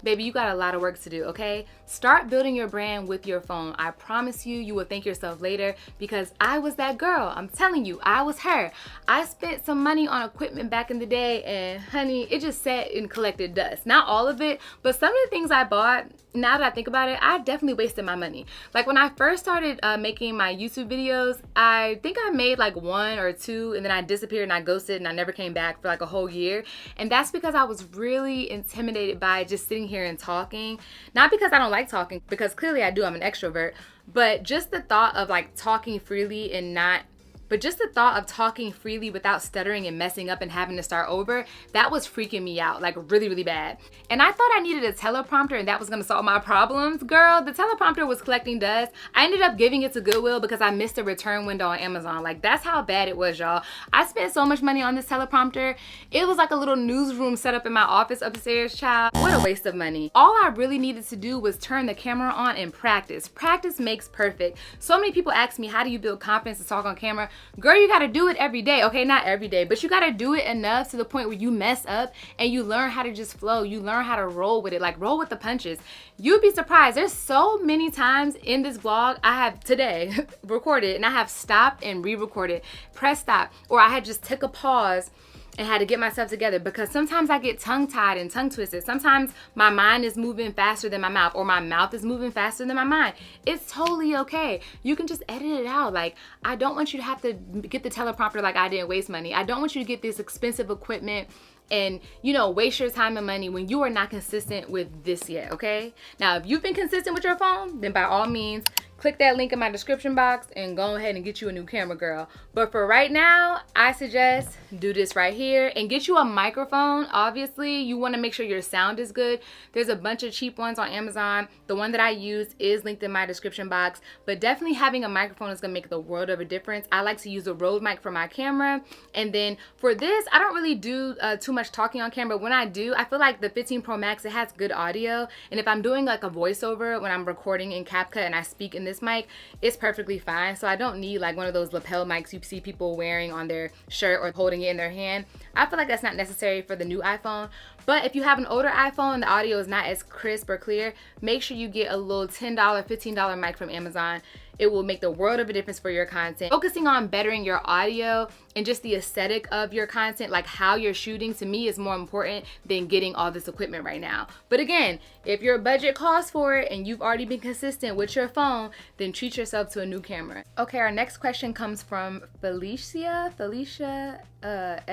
baby, you got a lot of work to do, okay? Start building your brand with your phone. I promise you, you will thank yourself later, because I was that girl. I'm telling you, I was her. I spent some money on equipment back in the day, and honey, it just sat and collected dust. Not all of it, but some of the things I bought, now that I think about it, I definitely wasted my money. Like when I first started making my YouTube videos, I think I made like 1 or 2, and then I disappeared and I ghosted and I never came back for like a whole year. And that's because I was really intimidated by just sitting here and talking. Not because I don't like talking, because clearly I do, I'm an extrovert, but just the thought of like talking freely and not But just the thought of talking freely without stuttering and messing up and having to start over, that was freaking me out, like really, really bad. And I thought I needed a teleprompter and that was gonna solve my problems. Girl, the teleprompter was collecting dust. I ended up giving it to Goodwill because I missed a return window on Amazon. Like, that's how bad it was, y'all. I spent so much money on this teleprompter. It was like a little newsroom set up in my office upstairs, child. What a waste of money. All I really needed to do was turn the camera on and practice. Practice makes perfect. So many people ask me, how do you build confidence to talk on camera? Girl, you gotta do it every day. Okay, not every day, but you gotta do it enough to the point where you mess up and you learn how to just flow. You learn how to roll with it, like roll with the punches. You'd be surprised. There's so many times in this vlog I have today recorded and I have stopped and re-recorded, press stop, or I had just took a pause and had to get myself together, because sometimes I get tongue-tied and tongue-twisted. Sometimes my mind is moving faster than my mouth, or my mouth is moving faster than my mind. It's totally okay. You can just edit it out. Like, I don't want you to have to get the teleprompter like I didn't waste money. I don't want you to get this expensive equipment and, you know, waste your time and money when you are not consistent with this yet, okay? Now, if you've been consistent with your phone, then by all means, click that link in my description box and go ahead and get you a new camera, girl. But for right now, I suggest do this right here and get you a microphone. Obviously, you want to make sure your sound is good. There's a bunch of cheap ones on Amazon. The one that I use is linked in my description box, but definitely having a microphone is gonna make the world of a difference. I like to use a Rode mic for my camera, and then for this, I don't really do too much talking on camera. When I do, I feel like the 15 Pro Max, it has good audio, and if I'm doing like a voiceover when I'm recording in CapCut and I speak in this mic, it's perfectly fine. So I don't need like one of those lapel mics you see people wearing on their shirt or holding it in their hand. I feel like that's not necessary for the new iPhone. But if you have an older iPhone and the audio is not as crisp or clear, make sure you get a little $10, $15 mic from Amazon. It will make the world of a difference for your content. Focusing on bettering your audio and just the aesthetic of your content, like how you're shooting, to me is more important than getting all this equipment right now. But again, if your budget calls for it and you've already been consistent with your phone, then treat yourself to a new camera. Okay, our next question comes from Felicia, F-E-L-E-S-E-A-H.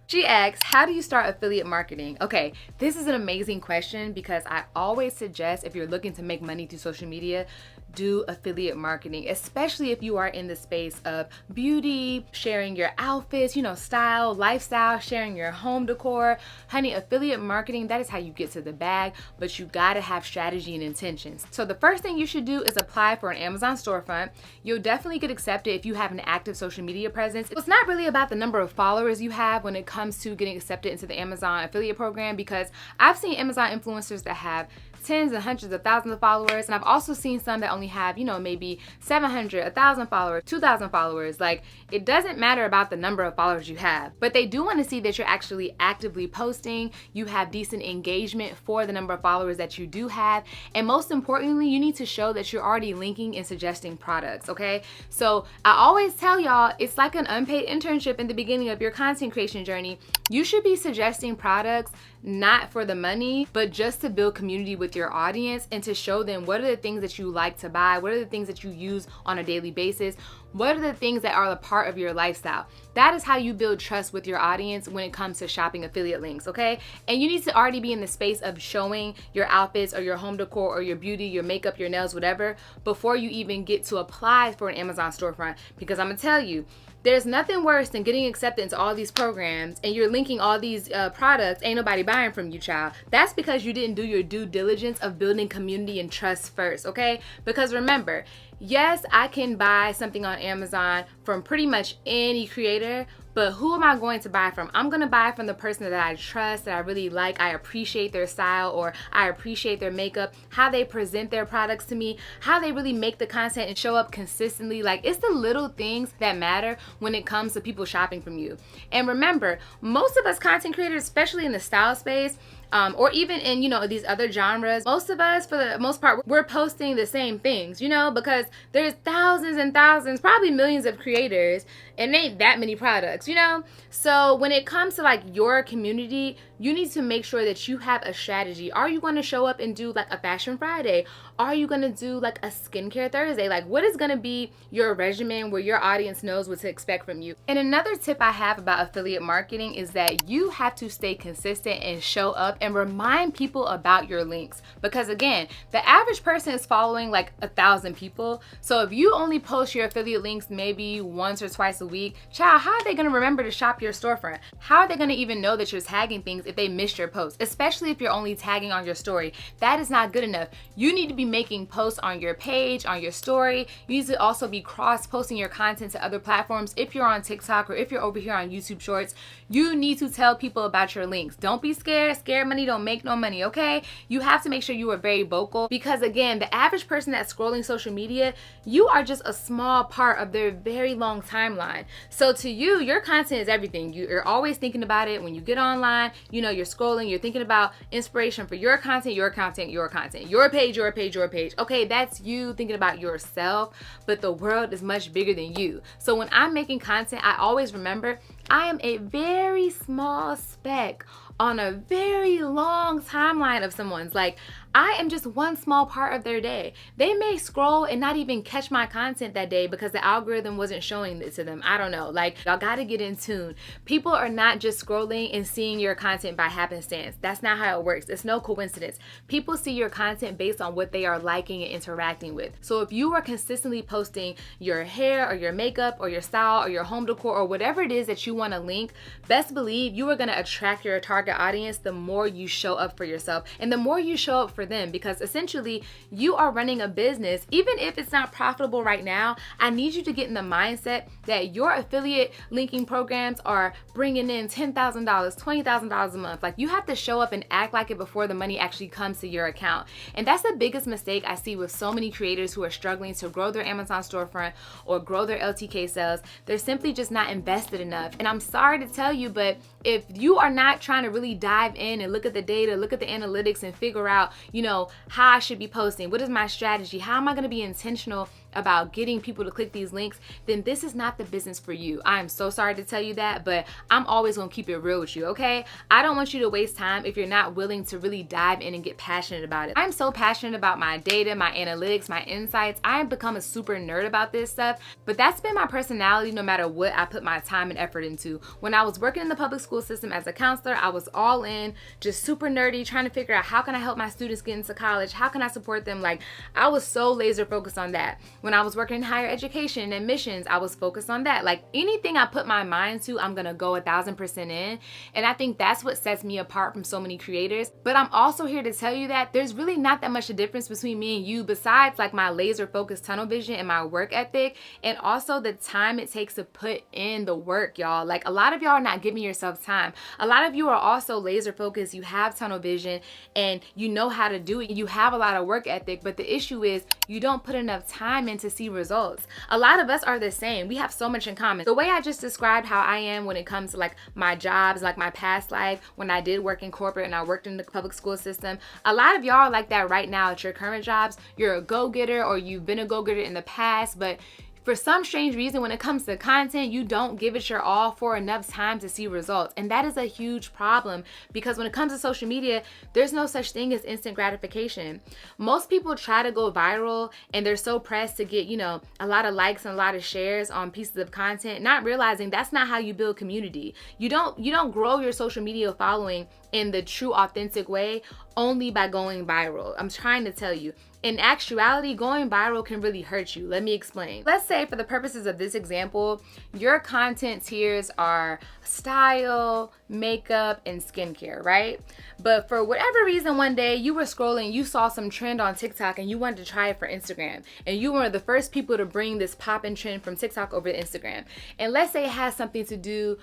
She asks, how do you start affiliate marketing? Okay, this is an amazing question because I always suggest, if you're looking to make money through social media, do affiliate marketing, especially if you are in the space of beauty, sharing your outfits, you know, style, lifestyle, sharing your home decor. Honey, affiliate marketing, that is how you get to the bag, but you gotta have strategy and intentions. So the first thing you should do is apply for an Amazon storefront. You'll definitely get accepted if you have an active social media presence. It's not really about the number of followers you have when it comes to getting accepted into the Amazon affiliate program, because I've seen Amazon influencers that have tens and hundreds of thousands of followers, and I've also seen some that only have, you know, maybe 700, 1,000 followers, 2,000 followers. Like, it doesn't matter about the number of followers you have, but they do want to see that you're actually actively posting, you have decent engagement for the number of followers that you do have, and most importantly, you need to show that you're already linking and suggesting products, okay? So I always tell y'all, it's like an unpaid internship in the beginning of your content creation journey. You should be suggesting products not for the money, but just to build community with your audience and to show them what are the things that you like to buy, what are the things that you use on a daily basis, what are the things that are a part of your lifestyle. That is how you build trust with your audience when it comes to shopping affiliate links, okay? And you need to already be in the space of showing your outfits or your home decor or your beauty, your makeup, your nails, whatever, before you even get to apply for an Amazon storefront. Because I'm gonna tell you, there's nothing worse than getting accepted into all these programs and you're linking all these products, ain't nobody buying from you, child. That's because you didn't do your due diligence of building community and trust first, okay? Because remember, yes, I can buy something on Amazon from pretty much any creator, but who am I going to buy from? I'm gonna buy from the person that I trust, that I really like, I appreciate their style, or I appreciate their makeup, how they present their products to me, how they really make the content and show up consistently. Like, it's the little things that matter when it comes to people shopping from you. And remember, most of us content creators, especially in the style space, or even in, you know, these other genres, most of us, for the most part, we're posting the same things, you know, because there's thousands and thousands, probably millions of creators, and ain't that many products, you know? So when it comes to like your community, you need to make sure that you have a strategy. Are you going to show up and do like a Fashion Friday? Are you going to do like a Skincare Thursday? Like, what is going to be your regimen where your audience knows what to expect from you? And another tip I have about affiliate marketing is that you have to stay consistent and show up and remind people about your links. Because again, the average person is following like 1,000 people. So if you only post your affiliate links maybe once or twice a week, child, how are they going to remember to shop your storefront? How are they going to even know that you're tagging things if they missed your post? Especially if you're only tagging on your story. That is not good enough. You need to be making posts on your page, on your story. You need to also be cross-posting your content to other platforms. If you're on TikTok or if you're over here on YouTube Shorts, you need to tell people about your links. Don't be scared. Scared money don't make no money, okay? You have to make sure you are very vocal, because again, the average person that's scrolling social media, you are just a small part of their very long timeline. So to you, your content is everything. You're always thinking about it when you get online, you know, you're scrolling, you're thinking about inspiration for your content, your content, your content, your page, your page, your page. Okay, that's you thinking about yourself, but the world is much bigger than you. So when I'm making content, I always remember I am a very small speck on a very long timeline of someone's. Like, I am just one small part of their day. They may scroll and not even catch my content that day because the algorithm wasn't showing it to them. I don't know. Like, y'all gotta get in tune. People are not just scrolling and seeing your content by happenstance. That's not how it works. It's no coincidence. People see your content based on what they are liking and interacting with. So if you are consistently posting your hair or your makeup or your style or your home decor or whatever it is that you want to link, best believe you are going to attract your target audience the more you show up for yourself and the more you show up for them, because essentially you are running a business. Even if it's not profitable right now, I need you to get in the mindset that your affiliate linking programs are bringing in $10,000, $20,000 a month. Like, you have to show up and act like it before the money actually comes to your account. And that's the biggest mistake I see with so many creators who are struggling to grow their Amazon storefront or grow their LTK sales. They're simply just not invested enough. And I'm sorry to tell you, but if you are not trying to really really dive in and look at the data, look at the analytics and figure out, you know, how I should be posting. What is my strategy? How am I going to be intentional about getting people to click these links? Then this is not the business for you. I am so sorry to tell you that, but I'm always going to keep it real with you, okay? I don't want you to waste time if you're not willing to really dive in and get passionate about it. I'm so passionate about my data, my analytics, my insights. I have become a super nerd about this stuff, but that's been my personality no matter what I put my time and effort into. When I was working in the public school system as a counselor, I was all in, just super nerdy, trying to figure out how can I help my students get into college? How can I support them? Like, I was so laser focused on that. When I was working in higher education and admissions, I was focused on that. Like, anything I put my mind to, I'm gonna go 1000% in. And I think that's what sets me apart from so many creators. But I'm also here to tell you that there's really not that much a difference between me and you, besides like my laser focused tunnel vision and my work ethic, and also the time it takes to put in the work, y'all. Like, a lot of y'all are not giving yourself time. A lot of you are also laser focused, you have tunnel vision, and you know how to do it. You have a lot of work ethic, but the issue is you don't put enough time in to see results. A lot of us are the same. We have so much in common. The way I just described how I am when it comes to like my jobs, like my past life, when I did work in corporate and I worked in the public school system, a lot of y'all are like that right now at your current jobs. You're a go-getter, or you've been a go-getter in the past, but for some strange reason, when it comes to content, you don't give it your all for enough time to see results. And that is a huge problem, because when it comes to social media, there's no such thing as instant gratification. Most people try to go viral and they're so pressed to get, you know, a lot of likes and a lot of shares on pieces of content, not realizing that's not how you build community. You don't grow your social media following in the true authentic way only by going viral. I'm trying to tell you. In actuality, going viral can really hurt you. Let me explain. Let's say, for the purposes of this example, your content tiers are style, makeup, and skincare, right? But for whatever reason, one day you were scrolling, you saw some trend on TikTok and you wanted to try it for Instagram. And you were the first people to bring this pop-in trend from TikTok over to Instagram. And let's say it has something to do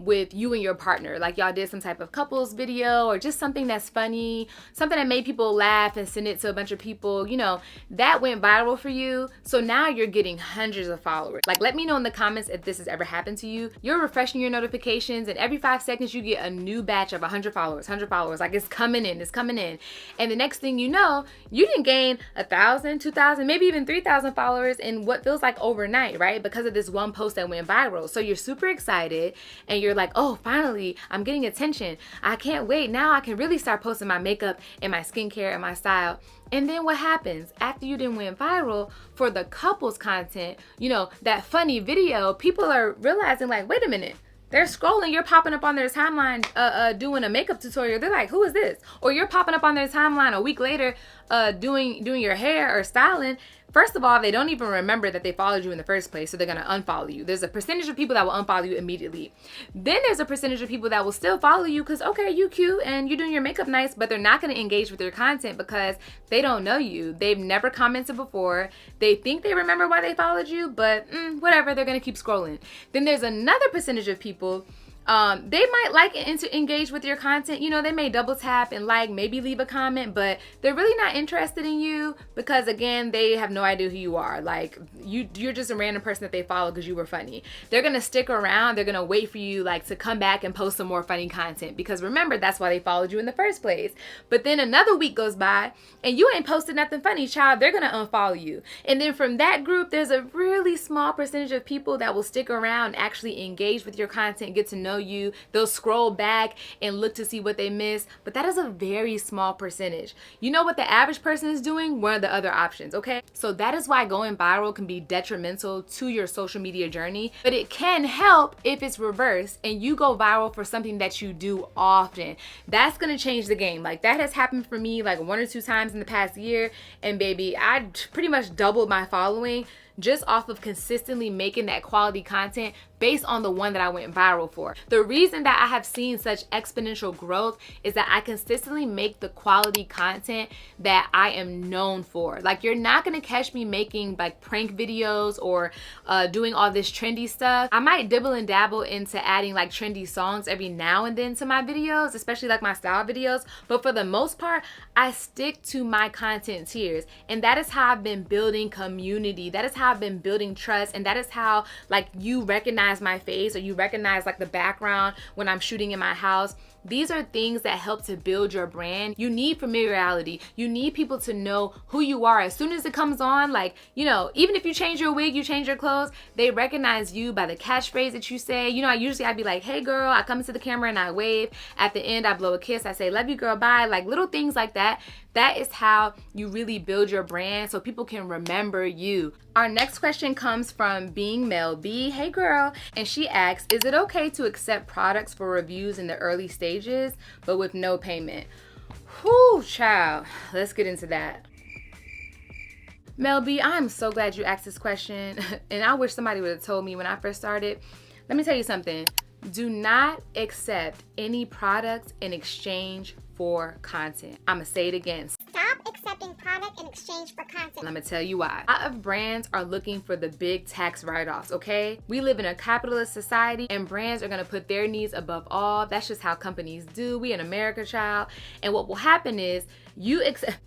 with you and your partner. Like, y'all did some type of couples video, or just something that's funny, something that made people laugh and send it to a bunch of people. You know, that went viral for you. So now you're getting hundreds of followers. Like, let me know in the comments if this has ever happened to you. You're refreshing your notifications, and every 5 seconds you get a new batch of 100 followers. Like, it's coming in. And the next thing you know, you didn't gain 1,000, 2,000, maybe even 3,000 followers in what feels like overnight, right? Because of this one post that went viral. So you're super excited and you're like, oh, finally, I'm getting attention. I can't wait. Now I can really start posting my makeup and my skincare and my style. And then what happens after you didn't went viral for the couples content, you know, that funny video, people are realizing, like, wait a minute, they're scrolling, you're popping up on their timeline doing a makeup tutorial. They're like, who is this? Or you're popping up on their timeline a week later doing your hair or styling. First of all, they don't even remember that they followed you in the first place, so they're gonna unfollow you. There's a percentage of people that will unfollow you immediately. Then there's a percentage of people that will still follow you because, okay, you cute and you're doing your makeup nice, but they're not gonna engage with your content because they don't know you. They've never commented before. They think they remember why they followed you, but whatever, they're gonna keep scrolling. Then there's another percentage of people, they might like and to engage with your content. You know, they may double tap and like, maybe leave a comment, but they're really not interested in you because, again, they have no idea who you are. Like, you're just a random person that they follow because you were funny. They're gonna stick around. They're gonna wait for you, like, to come back and post some more funny content because, remember, that's why they followed you in the first place. But then another week goes by and you ain't posted nothing funny, child. They're gonna unfollow you. And then from that group, there's a really small percentage of people that will stick around, actually engage with your content, get to know you. They'll scroll back and look to see what they missed, but that is a very small percentage. You know what the average person is doing? One of the other options, okay? So that is why going viral can be detrimental to your social media journey, but it can help if it's reversed and you go viral for something that you do often. That's gonna change the game. Like, that has happened for me like 1 or 2 times in the past year, and baby, I pretty much doubled my following just off of consistently making that quality content based on the one that I went viral for. The reason that I have seen such exponential growth is that I consistently make the quality content that I am known for. Like, you're not gonna catch me making like prank videos or doing all this trendy stuff. I might dibble and dabble into adding like trendy songs every now and then to my videos, especially like my style videos, but for the most part, I stick to my content tiers. And that is how I've been building community. That is how how I've been building trust, and that is how like you recognize my face, or you recognize like the background when I'm shooting in my house. These are things that help to build your brand. You need familiarity. You need people to know who you are. As soon as it comes on, like, you know, even if you change your wig, you change your clothes, they recognize you by the catchphrase that you say. You know, I'd be like, hey girl, I come into the camera and I wave. At the end, I blow a kiss. I say, love you girl, bye. Like little things like that. That is how you really build your brand so people can remember you. Our next question comes from Being Mel B. Hey girl. And she asks, is it okay to accept products for reviews in the early stages, but with no payment? Whoo, child. Let's get into that. Mel B, I'm so glad you asked this question. And I wish somebody would have told me when I first started. Let me tell you something. Do not accept any products in exchange for content. I'm gonna say it again. Stop accepting product in exchange for content. I'm gonna tell you why. A lot of brands are looking for the big tax write-offs, okay? We live in a capitalist society and brands are gonna put their needs above all. That's just how companies do. We in America, child. And what will happen is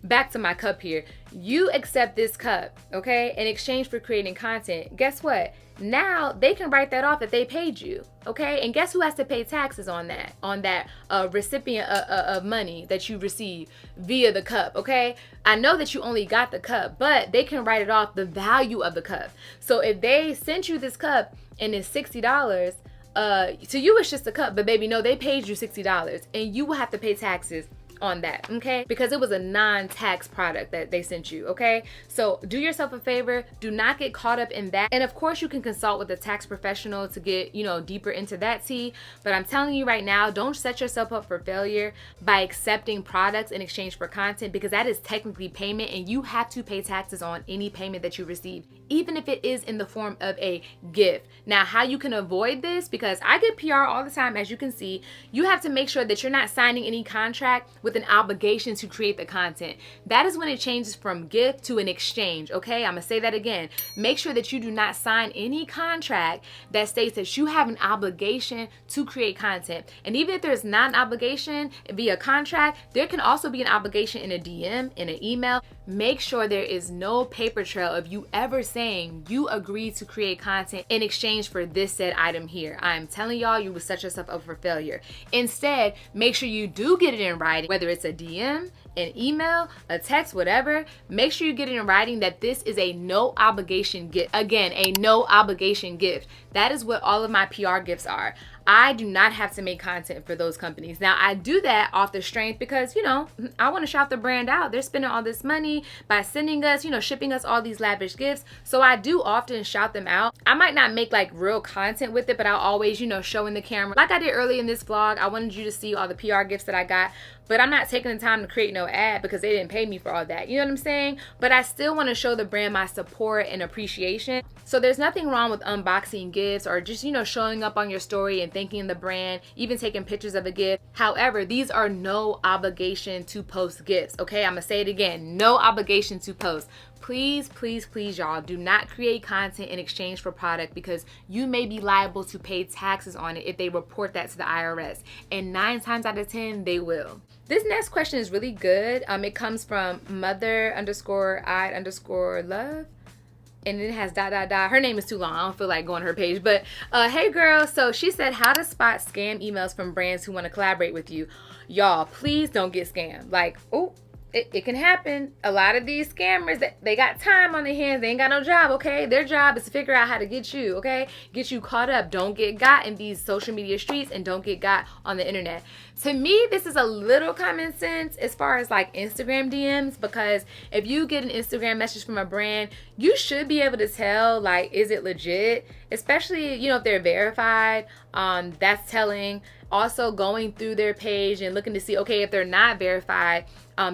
back to my cup here. You accept this cup, okay? In exchange for creating content. Guess what? Now they can write that off that they paid you, okay? And guess who has to pay taxes on that recipient of money that you receive via the cup, okay? I know that you only got the cup, but they can write it off the value of the cup. So if they sent you this cup and it's $60, to you it's just a cup, but baby, no, they paid you $60 and you will have to pay taxes on that, okay? Because it was a non-tax product that they sent you, okay? So do yourself a favor, do not get caught up in that. And of course you can consult with a tax professional to get, you know, deeper into that tea, but I'm telling you right now, don't set yourself up for failure by accepting products in exchange for content, because that is technically payment and you have to pay taxes on any payment that you receive, even if it is in the form of a gift. Now, how you can avoid this, because I get PR all the time, as you can see, you have to make sure that you're not signing any contract with an obligation to create the content. That is when it changes from gift to an exchange, okay? I'm gonna say that again. Make sure that you do not sign any contract that states that you have an obligation to create content. And even if there's not an obligation via contract, there can also be an obligation in a DM, in an email. Make sure there is no paper trail of you ever saying you agreed to create content in exchange for this said item here. I'm telling y'all, you will set yourself up for failure. Instead, make sure you do get it in writing, whether it's a DM, an email, a text, whatever. Make sure you get it in writing that this is a no obligation gift. Again, a no obligation gift. That is what all of my PR gifts are. I do not have to make content for those companies. Now, I do that off the strength because, you know, I want to shout the brand out. They're spending all this money by sending us, you know, shipping us all these lavish gifts. So I do often shout them out. I might not make like real content with it, but I'll always, you know, show in the camera. Like I did early in this vlog, I wanted you to see all the PR gifts that I got, but I'm not taking the time to create no ad because they didn't pay me for all that. You know what I'm saying? But I still want to show the brand my support and appreciation. So there's nothing wrong with unboxing gifts or just, you know, showing up on your story and thanking the brand, even taking pictures of a gift. However, these are no obligation to post gifts, okay? I'm gonna say it again, no obligation to post. Please, please, please, y'all, do not create content in exchange for product, because you may be liable to pay taxes on it if they report that to the IRS. And 9 times out of 10, they will. This next question is really good. It comes from mother_I_love. And it has ... Her name is too long. I don't feel like going to her page. But hey girl, so she said, how to spot scam emails from brands who want to collaborate with you. Y'all, please don't get scammed. Like, oh, it can happen. A lot of these scammers, they got time on their hands. They ain't got no job, okay? Their job is to figure out how to get you, okay? Get you caught up. Don't get got in these social media streets, and don't get got on the internet. To me, this is a little common sense as far as like Instagram DMs, because if you get an Instagram message from a brand, you should be able to tell, like, is it legit? Especially, you know, if they're verified, that's telling. Also going through their page and looking to see, okay, if they're not verified,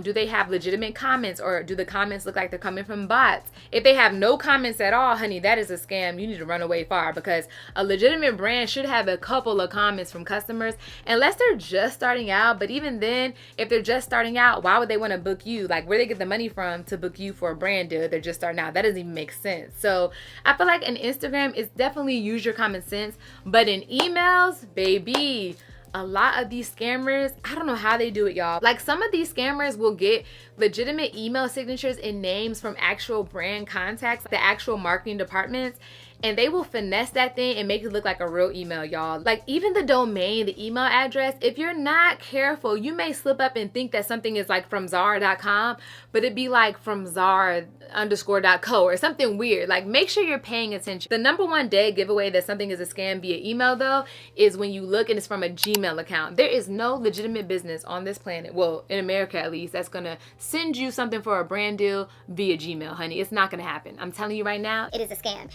do they have legitimate comments, or do the comments look like they're coming from bots? If they have no comments at all, honey, that is a scam. You need to run away far, because a legitimate brand should have a couple of comments from customers, unless they're just starting out. But even then, if they're just starting out, why would they want to book you? Like, where they get the money from to book you for a brand deal? They're just starting out. That doesn't even make sense. So I feel like in Instagram, it's definitely use your common sense, but in emails, baby, a lot of these scammers, I don't know how they do it, y'all. Like, some of these scammers will get legitimate email signatures and names from actual brand contacts, the actual marketing departments, and they will finesse that thing and make it look like a real email, y'all. Like, even the domain, the email address, if you're not careful, you may slip up and think that something is like from Zara.com, but it'd be like from Zara_.co or something weird. Like, make sure you're paying attention. The number one dead giveaway that something is a scam via email, though, is when you look and it's from a Gmail account. There is no legitimate business on this planet, well, in America at least, that's gonna send you something for a brand deal via Gmail, honey. It's not gonna happen. I'm telling you right now, It is a scam.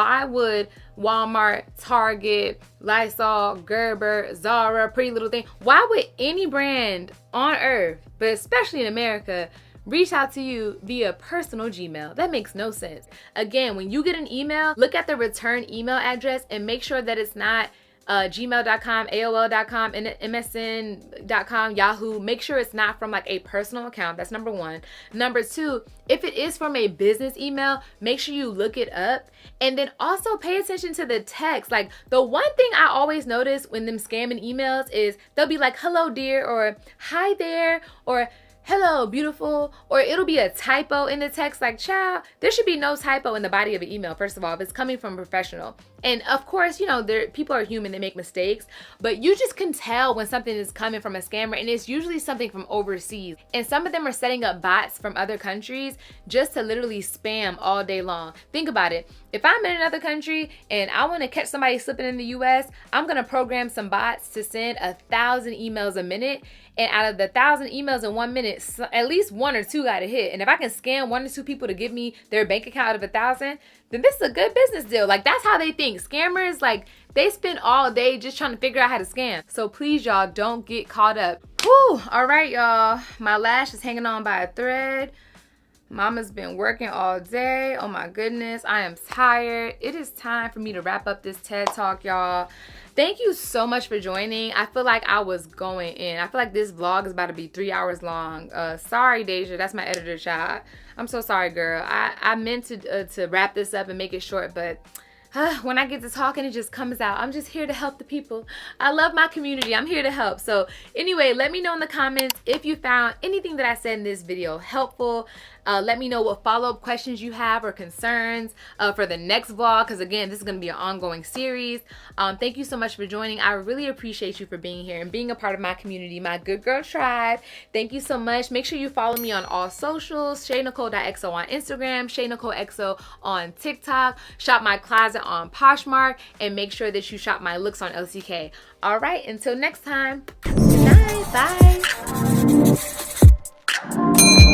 why would Walmart, Target, Lysol, Gerber, Zara, Pretty Little Thing, why would any brand on earth, but especially in America, reach out to you via personal Gmail? That makes no sense. Again, when you get an email, look at the return email address and make sure that it's not gmail.com, AOL.com, MSN.com, Yahoo. Make sure it's not from like a personal account. That's number one. Number two, if it is from a business email, make sure you look it up. And then also pay attention to the text. Like, the one thing I always notice when them scamming emails is they'll be like, hello dear, or hi there, or hello beautiful, or it'll be a typo in the text. Like, child, there should be no typo in the body of an email, first of all, if it's coming from a professional. And of course, you know, people are human, they make mistakes, but you just can tell when something is coming from a scammer, and it's usually something from overseas. And some of them are setting up bots from other countries just to literally spam all day long. Think about it. If I'm in another country and I want to catch somebody slipping in the US, I'm going to program some bots to send 1,000 emails a minute. And out of the 1,000 emails in 1 minute, at least 1 or 2 got to hit. And if I can scam 1 or 2 people to give me their bank account out of 1,000, then this is a good business deal. Like, that's how they think. Scammers, like, they spend all day just trying to figure out how to scam. So please, y'all, don't get caught up. Whew, all right, y'all. My lash is hanging on by a thread. Mama's been working all day. Oh my goodness, I am tired. It is time for me to wrap up this TED Talk, y'all. Thank you so much for joining. I feel like I was going in. I feel like this vlog is about to be 3 hours long. Sorry, Deja, that's my editor, child. I'm so sorry, girl. I meant to wrap this up and make it short, but when I get to talking, it just comes out. I'm just here to help the people. I love my community. I'm here to help. So anyway, let me know in the comments if you found anything that I said in this video helpful. Let me know what follow-up questions you have or concerns for the next vlog, because again, this is going to be an ongoing series. Thank you so much for joining. I really appreciate you for being here and being a part of my community, my good girl tribe. Thank you so much. Make sure you follow me on all socials, ShayNicole.xo on Instagram, ShayNicoleXO on TikTok. Shop my closet on Poshmark, and make sure that you shop my looks on LCK. All right, until next time. Good night. Bye.